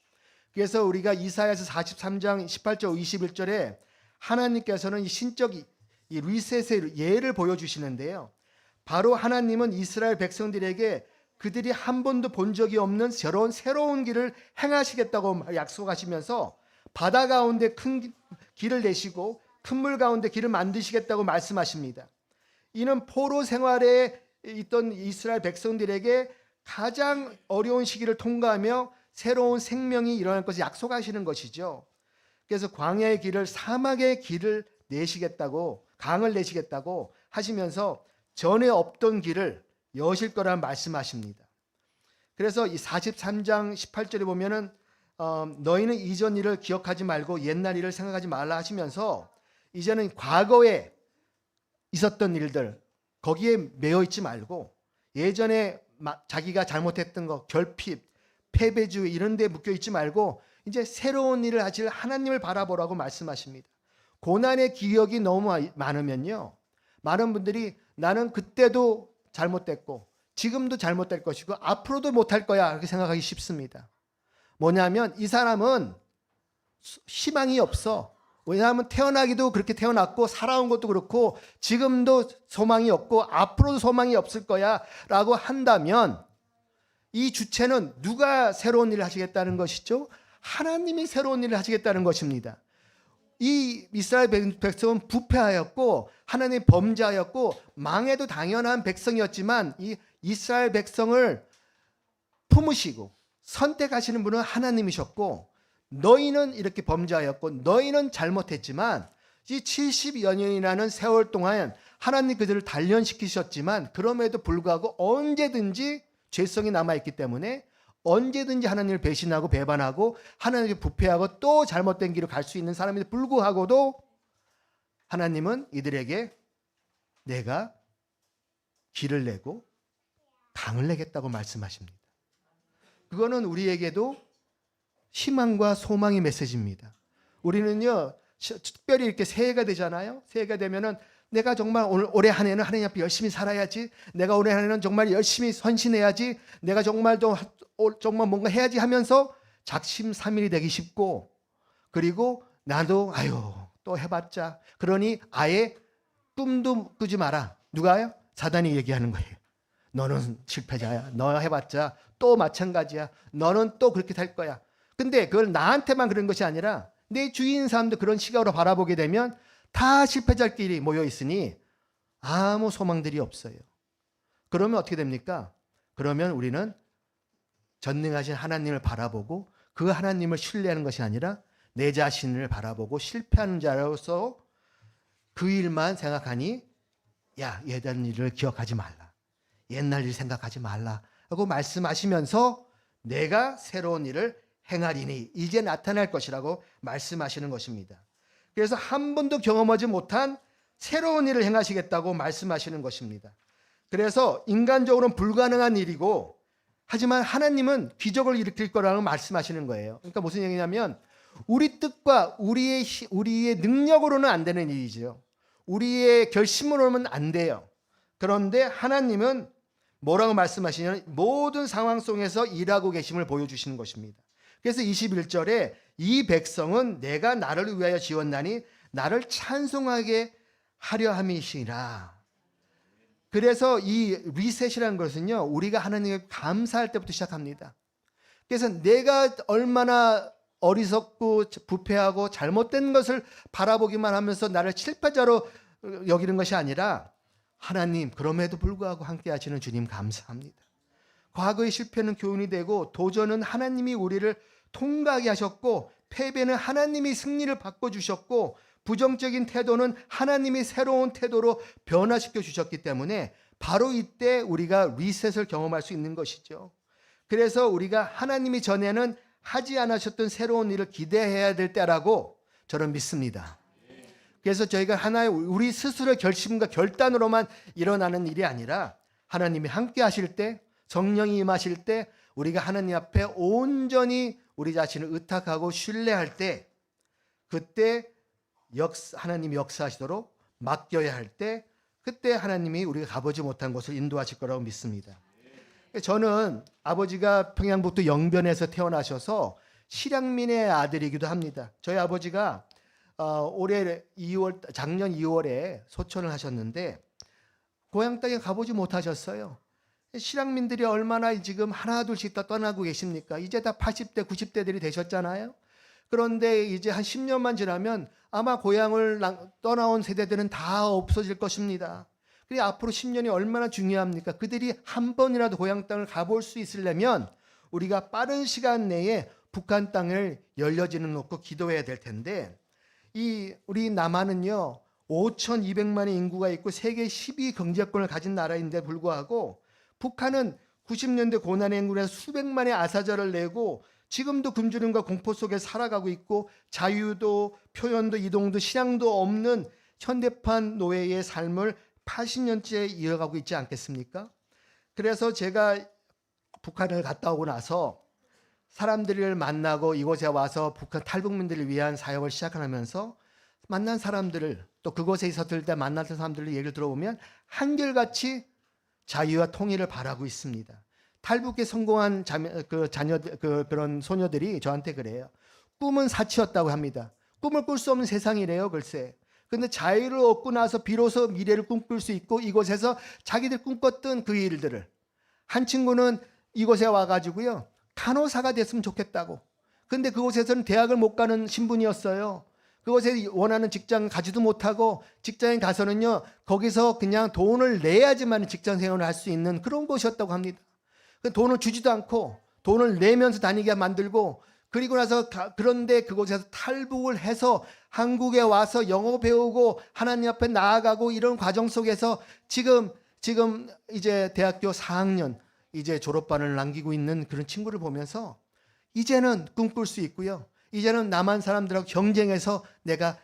그래서 우리가 이사야서 43장 18절 21절에 하나님께서는 이 신적 이 리셋의 예를 보여주시는데요, 바로 하나님은 이스라엘 백성들에게 그들이 한 번도 본 적이 없는 새로운 길을 행하시겠다고 약속하시면서 바다 가운데 큰 길을 내시고 큰 물 가운데 길을 만드시겠다고 말씀하십니다. 이는 포로 생활에 있던 이스라엘 백성들에게 가장 어려운 시기를 통과하며 새로운 생명이 일어날 것을 약속하시는 것이죠. 그래서 광야의 길을, 사막의 길을 내시겠다고, 강을 내시겠다고 하시면서 전에 없던 길을 여실 거라는 말씀하십니다. 그래서 이 43장 18절에 보면은 너희는 이전 일을 기억하지 말고 옛날 일을 생각하지 말라 하시면서 이제는 과거에 있었던 일들 거기에 매여 있지 말고 예전에 자기가 잘못했던 거, 결핍, 패배주의 이런 데 묶여 있지 말고 이제 새로운 일을 하실 하나님을 바라보라고 말씀하십니다. 고난의 기억이 너무 많으면요, 많은 분들이 나는 그때도 잘못됐고 지금도 잘못될 것이고 앞으로도 못할 거야 이렇게 생각하기 쉽습니다. 뭐냐면 이 사람은 희망이 없어. 왜냐하면 태어나기도 그렇게 태어났고 살아온 것도 그렇고 지금도 소망이 없고 앞으로도 소망이 없을 거야 라고 한다면 이 주체는 누가 새로운 일을 하시겠다는 것이죠? 하나님이 새로운 일을 하시겠다는 것입니다. 이 이스라엘 백성은 부패하였고 하나님 범죄하였고 망해도 당연한 백성이었지만 이 이스라엘 백성을 품으시고 선택하시는 분은 하나님이셨고 너희는 이렇게 범죄하였고 너희는 잘못했지만 이 70여 년이라는 세월 동안 하나님 그들을 단련시키셨지만 그럼에도 불구하고 언제든지 죄성이 남아있기 때문에 언제든지 하나님을 배신하고 배반하고 하나님께 부패하고 또 잘못된 길을 갈 수 있는 사람에도 불구하고도 하나님은 이들에게 내가 길을 내고 강을 내겠다고 말씀하십니다. 그거는 우리에게도 희망과 소망의 메시지입니다. 우리는요, 특별히 이렇게 새해가 되잖아요. 새해가 되면은 내가 정말 올해 한 해는 하나님 앞에 열심히 살아야지. 내가 올해 한 해는 정말 열심히 헌신해야지. 내가 정말 뭔가 해야지 하면서 작심삼일이 되기 쉽고, 그리고 나도 또 해봤자. 그러니 아예 꿈도 꾸지 마라. 누가요? 사단이 얘기하는 거예요. 너는 실패자야. 너 해봤자 또 마찬가지야. 너는 또 그렇게 될 거야. 근데 그걸 나한테만 그런 것이 아니라 내 주위인 사람도 그런 시각으로 바라보게 되면 다 실패자끼리 모여 있으니 아무 소망들이 없어요. 그러면 어떻게 됩니까? 그러면 우리는 전능하신 하나님을 바라보고 그 하나님을 신뢰하는 것이 아니라 내 자신을 바라보고 실패하는 자로서 그 일만 생각하니 야, 예전 일을 기억하지 말라. 옛날 일 생각하지 말라 하고 말씀하시면서 내가 새로운 일을 행하리니 이제 나타날 것이라고 말씀하시는 것입니다. 그래서 한 번도 경험하지 못한 새로운 일을 행하시겠다고 말씀하시는 것입니다. 그래서 인간적으로는 불가능한 일이고 하지만 하나님은 기적을 일으킬 거라고 말씀하시는 거예요. 그러니까 무슨 얘기냐면 우리 뜻과 우리의 능력으로는 안 되는 일이죠. 우리의 결심으로는 안 돼요. 그런데 하나님은 뭐라고 말씀하시냐면 모든 상황 속에서 일하고 계심을 보여주시는 것입니다. 그래서 21절에 이 백성은 내가 나를 위하여 지었나니 나를 찬송하게 하려 함이시라. 그래서 이 리셋이라는 것은요, 우리가 하나님께 감사할 때부터 시작합니다. 그래서 내가 얼마나 어리석고 부패하고 잘못된 것을 바라보기만 하면서 나를 실패자로 여기는 것이 아니라 하나님, 그럼에도 불구하고 함께 하시는 주님 감사합니다. 과거의 실패는 교훈이 되고 도전은 하나님이 우리를 통과하게 하셨고 패배는 하나님이 승리를 바꿔주셨고 부정적인 태도는 하나님이 새로운 태도로 변화시켜 주셨기 때문에 바로 이때 우리가 리셋을 경험할 수 있는 것이죠. 그래서 우리가 하나님이 전에는 하지 않으셨던 새로운 일을 기대해야 될 때라고 저는 믿습니다. 그래서 저희가 하나의 우리 스스로의 결심과 결단으로만 일어나는 일이 아니라 하나님이 함께 하실 때, 성령이 임하실 때 우리가 하나님 앞에 온전히 우리 자신을 의탁하고 신뢰할 때, 그때 하나님이 역사하시도록 맡겨야 할 때, 그때 하나님이 우리가 가보지 못한 곳을 인도하실 거라고 믿습니다. 저는 아버지가 평양북도 영변에서 태어나셔서 실향민의 아들이기도 합니다. 저희 아버지가 작년 2월에 소천을 하셨는데 고향 땅에 가보지 못하셨어요. 실향민들이 얼마나 지금 하나둘씩 다 떠나고 계십니까? 이제 다 80대, 90대들이 되셨잖아요. 그런데 이제 한 10년만 지나면 아마 고향을 떠나온 세대들은 다 없어질 것입니다. 그리고 앞으로 10년이 얼마나 중요합니까? 그들이 한 번이라도 고향 땅을 가볼 수 있으려면 우리가 빠른 시간 내에 북한 땅을 열려지는 놓고 기도해야 될 텐데, 우리 남한은요 5,200만의 인구가 있고 세계 10위 경제권을 가진 나라인데 불구하고 북한은 90년대 고난의 행군에서 수백만의 아사자를 내고 지금도 굶주림과 공포 속에 살아가고 있고 자유도 표현도 이동도 신앙도 없는 현대판 노예의 삶을 80년째 이어가고 있지 않겠습니까? 그래서 제가 북한을 갔다 오고 나서 사람들을 만나고 이곳에 와서 북한 탈북민들을 위한 사역을 시작하면서 만난 사람들을, 또 그곳에 있었을 때 만났던 사람들의 얘기를 들어보면 한결같이 자유와 통일을 바라고 있습니다. 탈북에 성공한 그런 소녀들이 저한테 그래요. 꿈은 사치였다고 합니다. 꿈을 꿀 수 없는 세상이래요, 글쎄. 근데 자유를 얻고 나서 비로소 미래를 꿈꿀 수 있고 이곳에서 자기들 꿈꿨던 그 일들을, 한 친구는 이곳에 와가지고요 간호사가 됐으면 좋겠다고. 근데 그곳에서는 대학을 못 가는 신분이었어요. 그곳에 원하는 직장 가지도 못하고 직장에 가서는요 거기서 그냥 돈을 내야지만 직장 생활을 할 수 있는 그런 곳이었다고 합니다. 돈을 주지도 않고 돈을 내면서 다니게 만들고, 그리고 나서 그런데 그곳에서 탈북을 해서 한국에 와서 영어 배우고 하나님 앞에 나아가고 이런 과정 속에서 지금 이제 대학교 4학년 이제 졸업반을 남기고 있는 그런 친구를 보면서 이제는 꿈꿀 수 있고요. 이제는 남한 사람들하고 경쟁해서 내가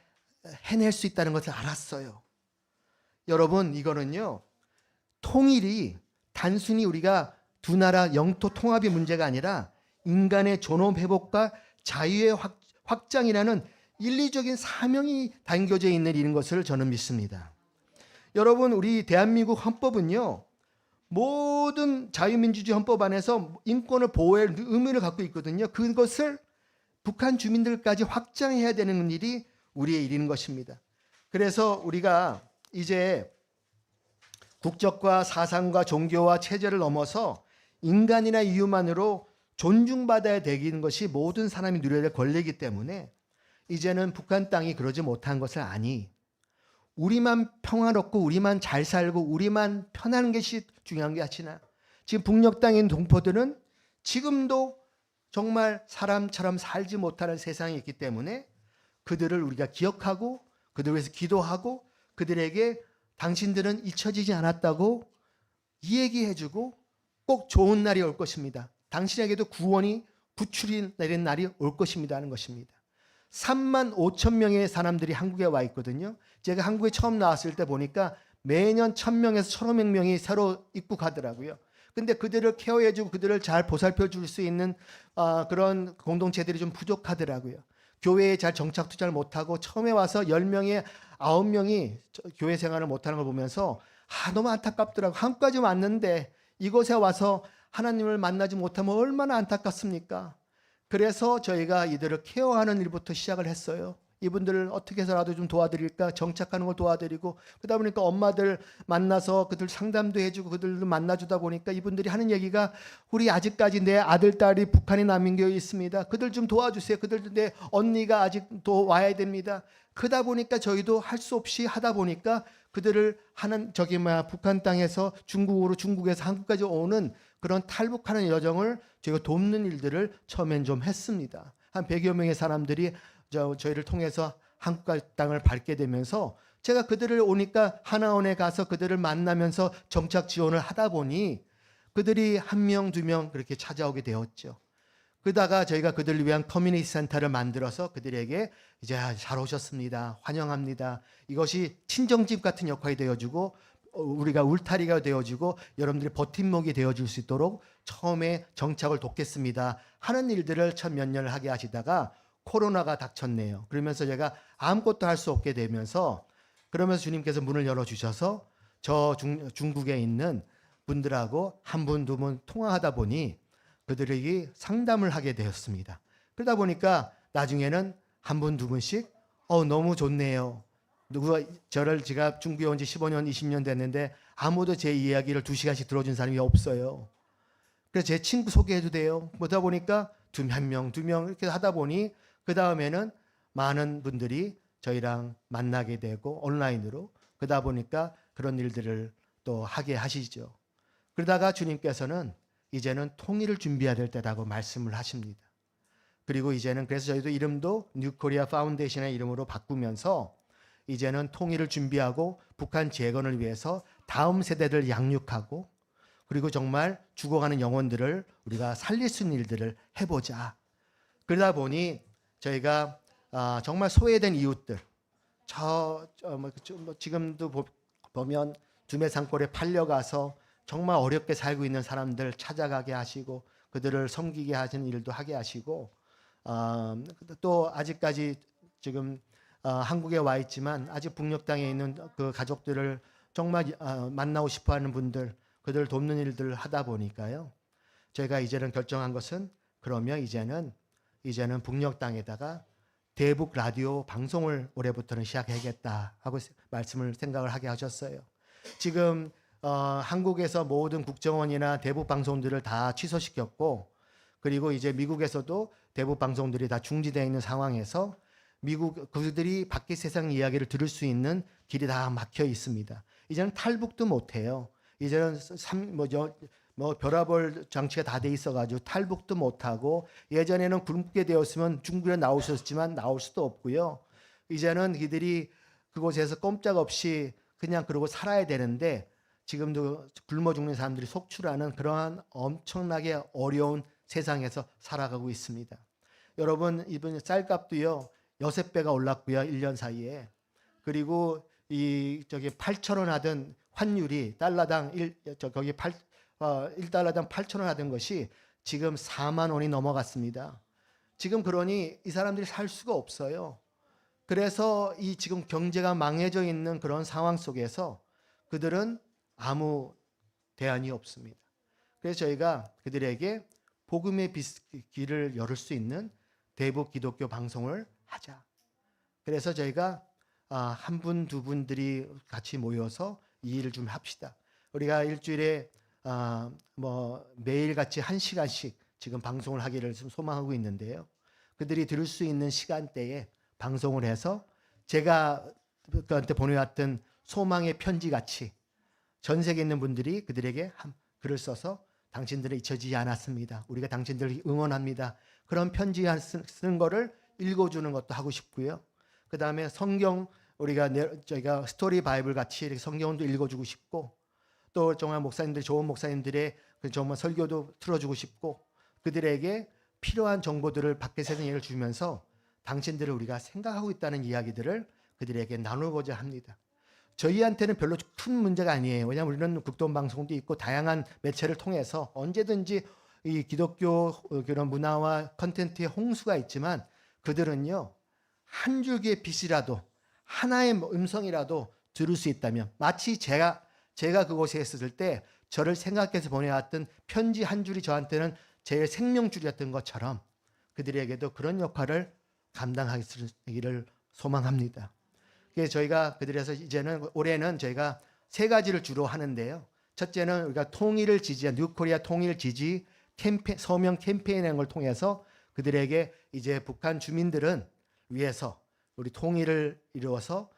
해낼 수 있다는 것을 알았어요. 여러분, 이거는요 통일이 단순히 우리가 두 나라 영토 통합의 문제가 아니라 인간의 존엄 회복과 자유의 확장이라는 인리적인 사명이 담겨져 있는 일인 것을 저는 믿습니다. 여러분, 우리 대한민국 헌법은요 모든 자유민주주의 헌법 안에서 인권을 보호할 의무를 갖고 있거든요. 그것을 북한 주민들까지 확장해야 되는 일이 우리의 일인 것입니다. 그래서 우리가 이제 국적과 사상과 종교와 체제를 넘어서 인간이나 이유만으로 존중받아야 되는 것이 모든 사람이 누려야 될 권리이기 때문에 이제는 북한 땅이 그러지 못한 것을 아니, 우리만 평화롭고 우리만 잘 살고 우리만 편한 것이 중요한 게 아니라 지금 북녘 땅에 있는 동포들은 지금도 정말 사람처럼 살지 못하는 세상이 있기 때문에 그들을 우리가 기억하고 그들을 위해서 기도하고 그들에게 당신들은 잊혀지지 않았다고 얘기해주고 꼭 좋은 날이 올 것입니다. 당신에게도 구원이 구출이 내린 날이 올 것입니다 하는 것입니다. 3만 5천 명의 사람들이 한국에 와 있거든요. 제가 한국에 처음 나왔을 때 보니까 매년 1,000명에서 1,500명이 새로 입국하더라고요. 근데 그들을 케어해주고 그들을 잘 보살펴줄 수 있는 그런 공동체들이 좀 부족하더라고요. 교회에 잘 정착도 잘 못하고 처음에 와서 10명에 9명이 교회 생활을 못하는 걸 보면서 너무 안타깝더라고요. 한국까지 왔는데 이곳에 와서 하나님을 만나지 못하면 얼마나 안타깝습니까? 그래서 저희가 이들을 케어하는 일부터 시작을 했어요. 이분들을 어떻게 해서라도 좀 도와드릴까, 정착하는 걸 도와드리고, 그러다 보니까 엄마들 만나서 그들 상담도 해주고 그들도 만나주다 보니까 이분들이 하는 얘기가 우리 아직까지 내 아들, 딸이 북한에 남겨져 있습니다. 그들 좀 도와주세요. 그들도 내 언니가 아직도 와야 됩니다. 그러다 보니까 저희도 할 수 없이 하다 보니까 그들을 북한 땅에서 중국에서 한국까지 오는 그런 탈북하는 여정을 저희가 돕는 일들을 처음엔 좀 했습니다. 한 100여 명의 사람들이 저희를 통해서 한국 땅을 밟게 되면서 제가 그들을 오니까 하나원에 가서 그들을 만나면서 정착 지원을 하다 보니 그들이 1명, 2명 그렇게 찾아오게 되었죠. 그러다가 저희가 그들을 위한 커뮤니티 센터를 만들어서 그들에게 이제 잘 오셨습니다. 환영합니다. 이것이 친정집 같은 역할이 되어주고 우리가 울타리가 되어주고 여러분들이 버팀목이 되어줄 수 있도록 처음에 정착을 돕겠습니다 하는 일들을 첫 몇 년을 하게 하시다가 코로나가 닥쳤네요. 그러면서 제가 아무것도 할 수 없게 되면서 그러면서 주님께서 문을 열어주셔서 저 중국에 있는 분들하고 한 분, 두 분 통화하다 보니 그들에게 상담을 하게 되었습니다. 그러다 보니까 나중에는 한 분, 두 분씩 너무 좋네요. 누가 제가 중국에 온 지 15년, 20년 됐는데 아무도 제 이야기를 2시간씩 들어준 사람이 없어요. 그래서 제 친구 소개해도 돼요. 그러다 보니까 한 명, 2명 이렇게 하다 보니 그 다음에는 많은 분들이 저희랑 만나게 되고 온라인으로 그러다 보니까 그런 일들을 또 하게 하시죠. 그러다가 주님께서는 이제는 통일을 준비해야 될 때라고 말씀을 하십니다. 그리고 이제는 그래서 저희도 이름도 뉴코리아 파운데이션의 이름으로 바꾸면서 이제는 통일을 준비하고 북한 재건을 위해서 다음 세대를 양육하고 그리고 정말 죽어가는 영혼들을 우리가 살릴 수 있는 일들을 해보자. 그러다 보니 저희가 정말 소외된 이웃들, 지금도 보면 두메산골에 팔려가서 정말 어렵게 살고 있는 사람들 찾아가게 하시고 그들을 섬기게 하시는 일도 하게 하시고 또 아직까지 지금 한국에 와 있지만 아직 북녘 땅에 있는 그 가족들을 정말 만나고 싶어하는 분들 그들을 돕는 일들을 하다 보니까요. 저희가 이제는 결정한 것은 그러면 이제는 북녘 땅에다가 대북 라디오 방송을 올해부터는 시작해야겠다 하고 생각을 하게 하셨어요. 지금 한국에서 모든 국정원이나 대북 방송들을 다 취소시켰고 그리고 이제 미국에서도 대북 방송들이 다 중지되어 있는 상황에서 미국 그들이 밖의 세상 이야기를 들을 수 있는 길이 다 막혀 있습니다. 이제는 탈북도 못 해요. 이제는 별아벌 장치가 다 돼 있어가지고 탈북도 못 하고 예전에는 굶게 되었으면 중국에 나오셨지만 나올 수도 없고요. 이제는 이들이 그곳에서 꼼짝없이 그냥 그러고 살아야 되는데 지금도 굶어 죽는 사람들이 속출하는 그러한 엄청나게 어려운 세상에서 살아가고 있습니다. 여러분 이번 쌀값도요 6배가 올랐고요 1년 사이에. 그리고 8,000원 하던 환율이 달러당 1달러당 8,000원 하던 것이 지금 4만 원이 넘어갔습니다. 지금 그러니 이 사람들이 살 수가 없어요. 그래서 이 지금 경제가 망해져 있는 그런 상황 속에서 그들은 아무 대안이 없습니다. 그래서 저희가 그들에게 복음의 길을 열을 수 있는 대북 기독교 방송을 하자. 그래서 저희가 한 분, 두 분들이 같이 모여서 이 일을 좀 합시다. 우리가 일주일에 매일같이 1시간씩 지금 방송을 하기를 소망하고 있는데요. 그들이 들을 수 있는 시간대에 방송을 해서 제가 그한테 보내왔던 소망의 편지같이 전 세계에 있는 분들이 그들에게 글을 써서 당신들은 잊혀지지 않았습니다. 우리가 당신들을 응원합니다. 그런 편지 쓰는 거를 읽어주는 것도 하고 싶고요. 그 다음에 성경 저희가 스토리 바이블 같이 성경도 읽어주고 싶고 또 정말 좋은 목사님들의 정말 설교도 틀어주고 싶고 그들에게 필요한 정보들을 밖에 세상에 주면서 당신들을 우리가 생각하고 있다는 이야기들을 그들에게 나누고자 합니다. 저희한테는 별로 큰 문제가 아니에요. 왜냐하면 우리는 극동방송도 있고 다양한 매체를 통해서 언제든지 이 기독교 그런 문화와 컨텐츠의 홍수가 있지만 그들은요 한 줄기의 빛이라도 하나의 음성이라도 들을 수 있다면 마치 제가 그곳에 있었을 때 저를 생각해서 보내왔던 편지 한 줄이 저한테는 제 생명줄이었던 것처럼 그들에게도 그런 역할을 감당하기를 소망합니다. 그래서 저희가 그들에서 이제는 올해는 저희가 3가지를 주로 하는데요. 첫째는 우리가 통일을 지지한 뉴코리아 통일 지지 서명 캠페인을 걸 통해서 그들에게 이제 북한 주민들은 위해서 우리 통일을 이루어서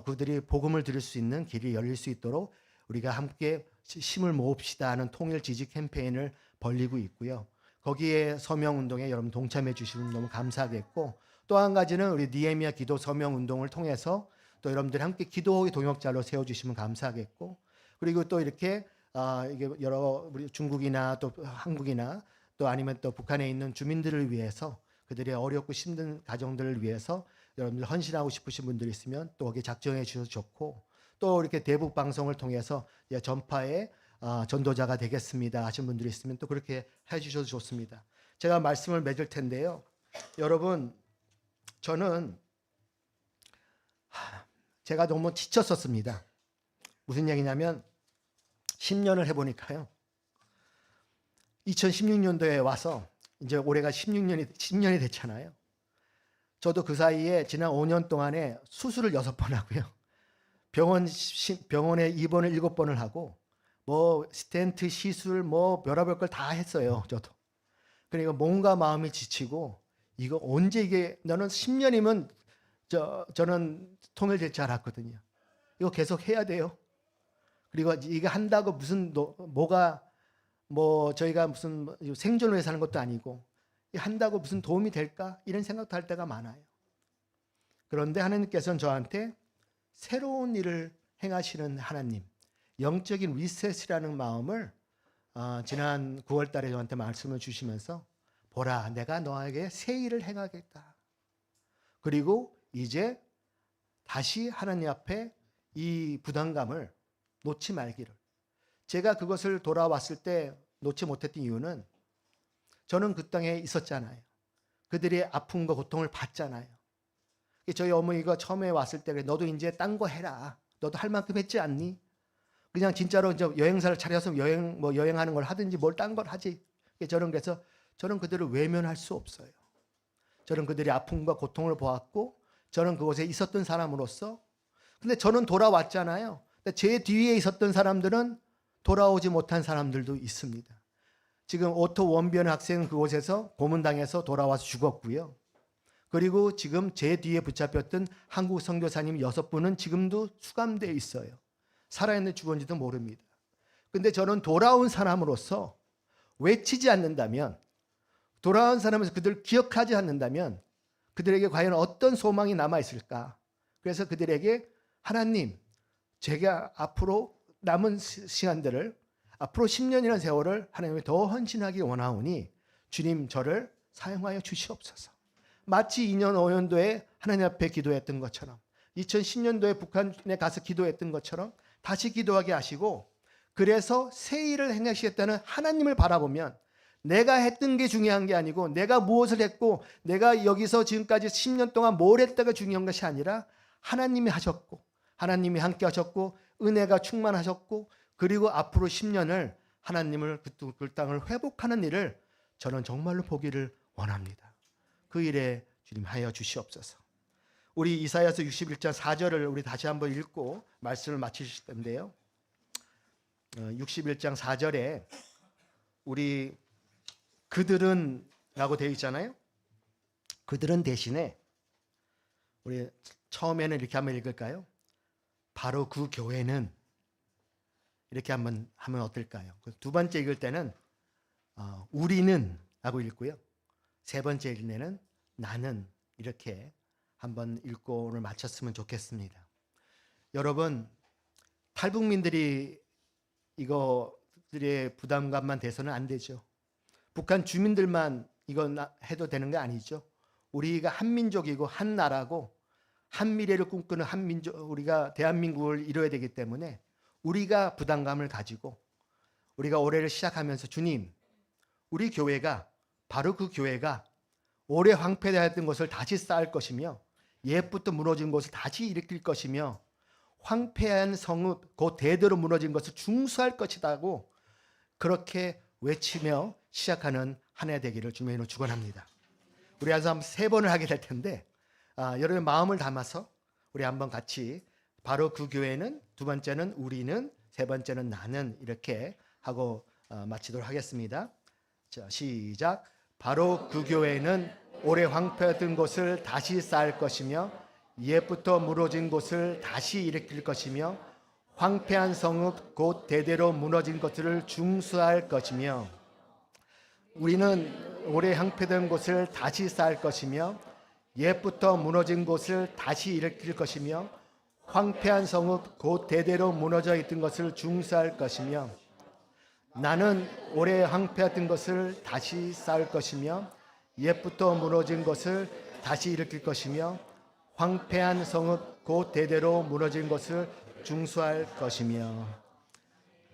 그들이 복음을 들을 수 있는 길이 열릴 수 있도록 우리가 함께 힘을 모읍시다 하는 통일 지지 캠페인을 벌이고 있고요. 거기에 서명 운동에 여러분 동참해 주시면 너무 감사하겠고 또 한 가지는 우리 니에미아 기도 서명 운동을 통해서 또 여러분들이 함께 기도의 동역자로 세워주시면 감사하겠고 그리고 또 이렇게 이게 여러 우리 중국이나 또 한국이나 또 아니면 또 북한에 있는 주민들을 위해서 그들의 어렵고 힘든 가정들을 위해서 여러분들 헌신하고 싶으신 분들이 있으면 또 거기에 작정해 주셔도 좋고 또 이렇게 대북 방송을 통해서 전파의 전도자가 되겠습니다 하신 분들이 있으면 또 그렇게 해 주셔도 좋습니다. 제가 말씀을 맺을 텐데요. 여러분 저는 제가 너무 지쳤었습니다. 무슨 얘기냐면 10년을 해보니까요. 2016년도에 와서 이제 올해가 10년이 됐잖아요. 저도 그 사이에 지난 5년 동안에 수술을 6번 하고요. 병원에 입원을 7번을 하고 뭐 스텐트 시술 뭐 별의별 걸 다 했어요. 저도. 그러니까 몸과 마음이 지치고 이거 언제 이게 나는 10년이면 저는 통일될 줄 알았거든요. 이거 계속 해야 돼요. 그리고 이게 한다고 무슨 뭐가 뭐 저희가 무슨 생존을 위해서 하는 것도 아니고 한다고 무슨 도움이 될까 이런 생각도 할 때가 많아요. 그런데 하나님께서는 저한테 새로운 일을 행하시는 하나님, 영적인 리셋이라는 마음을 지난 9월 달에 저한테 말씀을 주시면서 보라 내가 너에게 새 일을 행하겠다. 그리고 이제 다시 하나님 앞에 이 부담감을 놓지 말기를. 제가 그것을 돌아왔을 때 놓지 못했던 이유는 저는 그 땅에 있었잖아요. 그들의 아픔과 고통을 봤잖아요. 저희 어머니가 처음에 왔을 때 너도 이제 딴 거 해라. 너도 할 만큼 했지 않니? 그냥 진짜로 이제 여행사를 차려서 여행하는 걸 하든지 뭘 딴 걸 하지. 그래서 저는 그들을 외면할 수 없어요. 저는 그들의 아픔과 고통을 보았고 저는 그곳에 있었던 사람으로서 근데 저는 돌아왔잖아요. 근데 제 뒤에 있었던 사람들은 돌아오지 못한 사람들도 있습니다. 지금 오토 원변 학생 그곳에서 고문당해서 돌아와서 죽었고요. 그리고 지금 제 뒤에 붙잡혔던 한국 선교사님 6분은 지금도 수감되어 있어요. 살아있는지 죽었는지도 모릅니다. 근데 저는 돌아온 사람으로서 외치지 않는다면 돌아온 사람에서 그들을 기억하지 않는다면 그들에게 과연 어떤 소망이 남아있을까? 그래서 그들에게 하나님 제가 앞으로 남은 시간들을 앞으로 10년이라는 세월을 하나님께 더 헌신하기 원하오니 주님 저를 사용하여 주시옵소서. 마치 2년 5년도에 하나님 앞에 기도했던 것처럼 2010년도에 북한에 가서 기도했던 것처럼 다시 기도하게 하시고 그래서 새 일을 행하시겠다는 하나님을 바라보면 내가 했던 게 중요한 게 아니고 내가 무엇을 했고 내가 여기서 지금까지 10년 동안 뭘 했다가 중요한 것이 아니라 하나님이 하셨고 하나님이 함께 하셨고 은혜가 충만하셨고 그리고 앞으로 10년을 하나님을 그 땅을 회복하는 일을 저는 정말로 보기를 원합니다. 그 일에 주님 하여 주시옵소서. 우리 이사야서 61장 4절을 우리 다시 한번 읽고 말씀을 마치실 텐데요. 61장 4절에 우리 그들은 라고 되어 있잖아요. 그들은 대신에 우리 처음에는 이렇게 한번 읽을까요? 바로 그 교회는 이렇게 한번 하면 어떨까요? 두 번째 읽을 때는 우리는 라고 읽고요. 세 번째 읽을 때는 나는 이렇게 한번 읽고 오늘 마쳤으면 좋겠습니다. 여러분 탈북민들이 이거들의 부담감만 돼서는 안 되죠. 북한 주민들만 이건 해도 되는 게 아니죠. 우리가 한민족이고 한 나라고 한 미래를 꿈꾸는 한민족 우리가 대한민국을 이뤄야 되기 때문에 우리가 부담감을 가지고 우리가 올해를 시작하면서 주님 우리 교회가 바로 그 교회가 오래 황폐되었던 것을 다시 쌓을 것이며 옛부터 무너진 것을 다시 일으킬 것이며 황폐한 성읍 곧 대대로 무너진 것을 중수할 것이라고 그렇게 외치며 시작하는 한 해 되기를 주님의 이름으로 축원합니다. 우리 한번 3번을 하게 될 텐데 여러분의 마음을 담아서 우리 한번 같이 바로 그 교회는 두 번째는 우리는 세 번째는 나는 이렇게 하고 마치도록 하겠습니다. 자, 시작. 바로 그 교회는 오래 황폐했던 곳을 다시 쌓을 것이며 옛부터 무너진 곳을 다시 일으킬 것이며 황폐한 성읍 곧 대대로 무너진 것들을 중수할 것이며 우리는 오래 황폐된 곳을 다시 쌓을 것이며 옛부터 무너진 곳을 다시 일으킬 것이며 황폐한 성읍 곧 대대로 무너져 있던 것을 중수할 것이며 나는 오래 황폐했던 것을 다시 쌓을 것이며 옛부터 무너진 것을 다시 일으킬 것이며 황폐한 성읍 곧 대대로 무너진 것을 중수할 것이며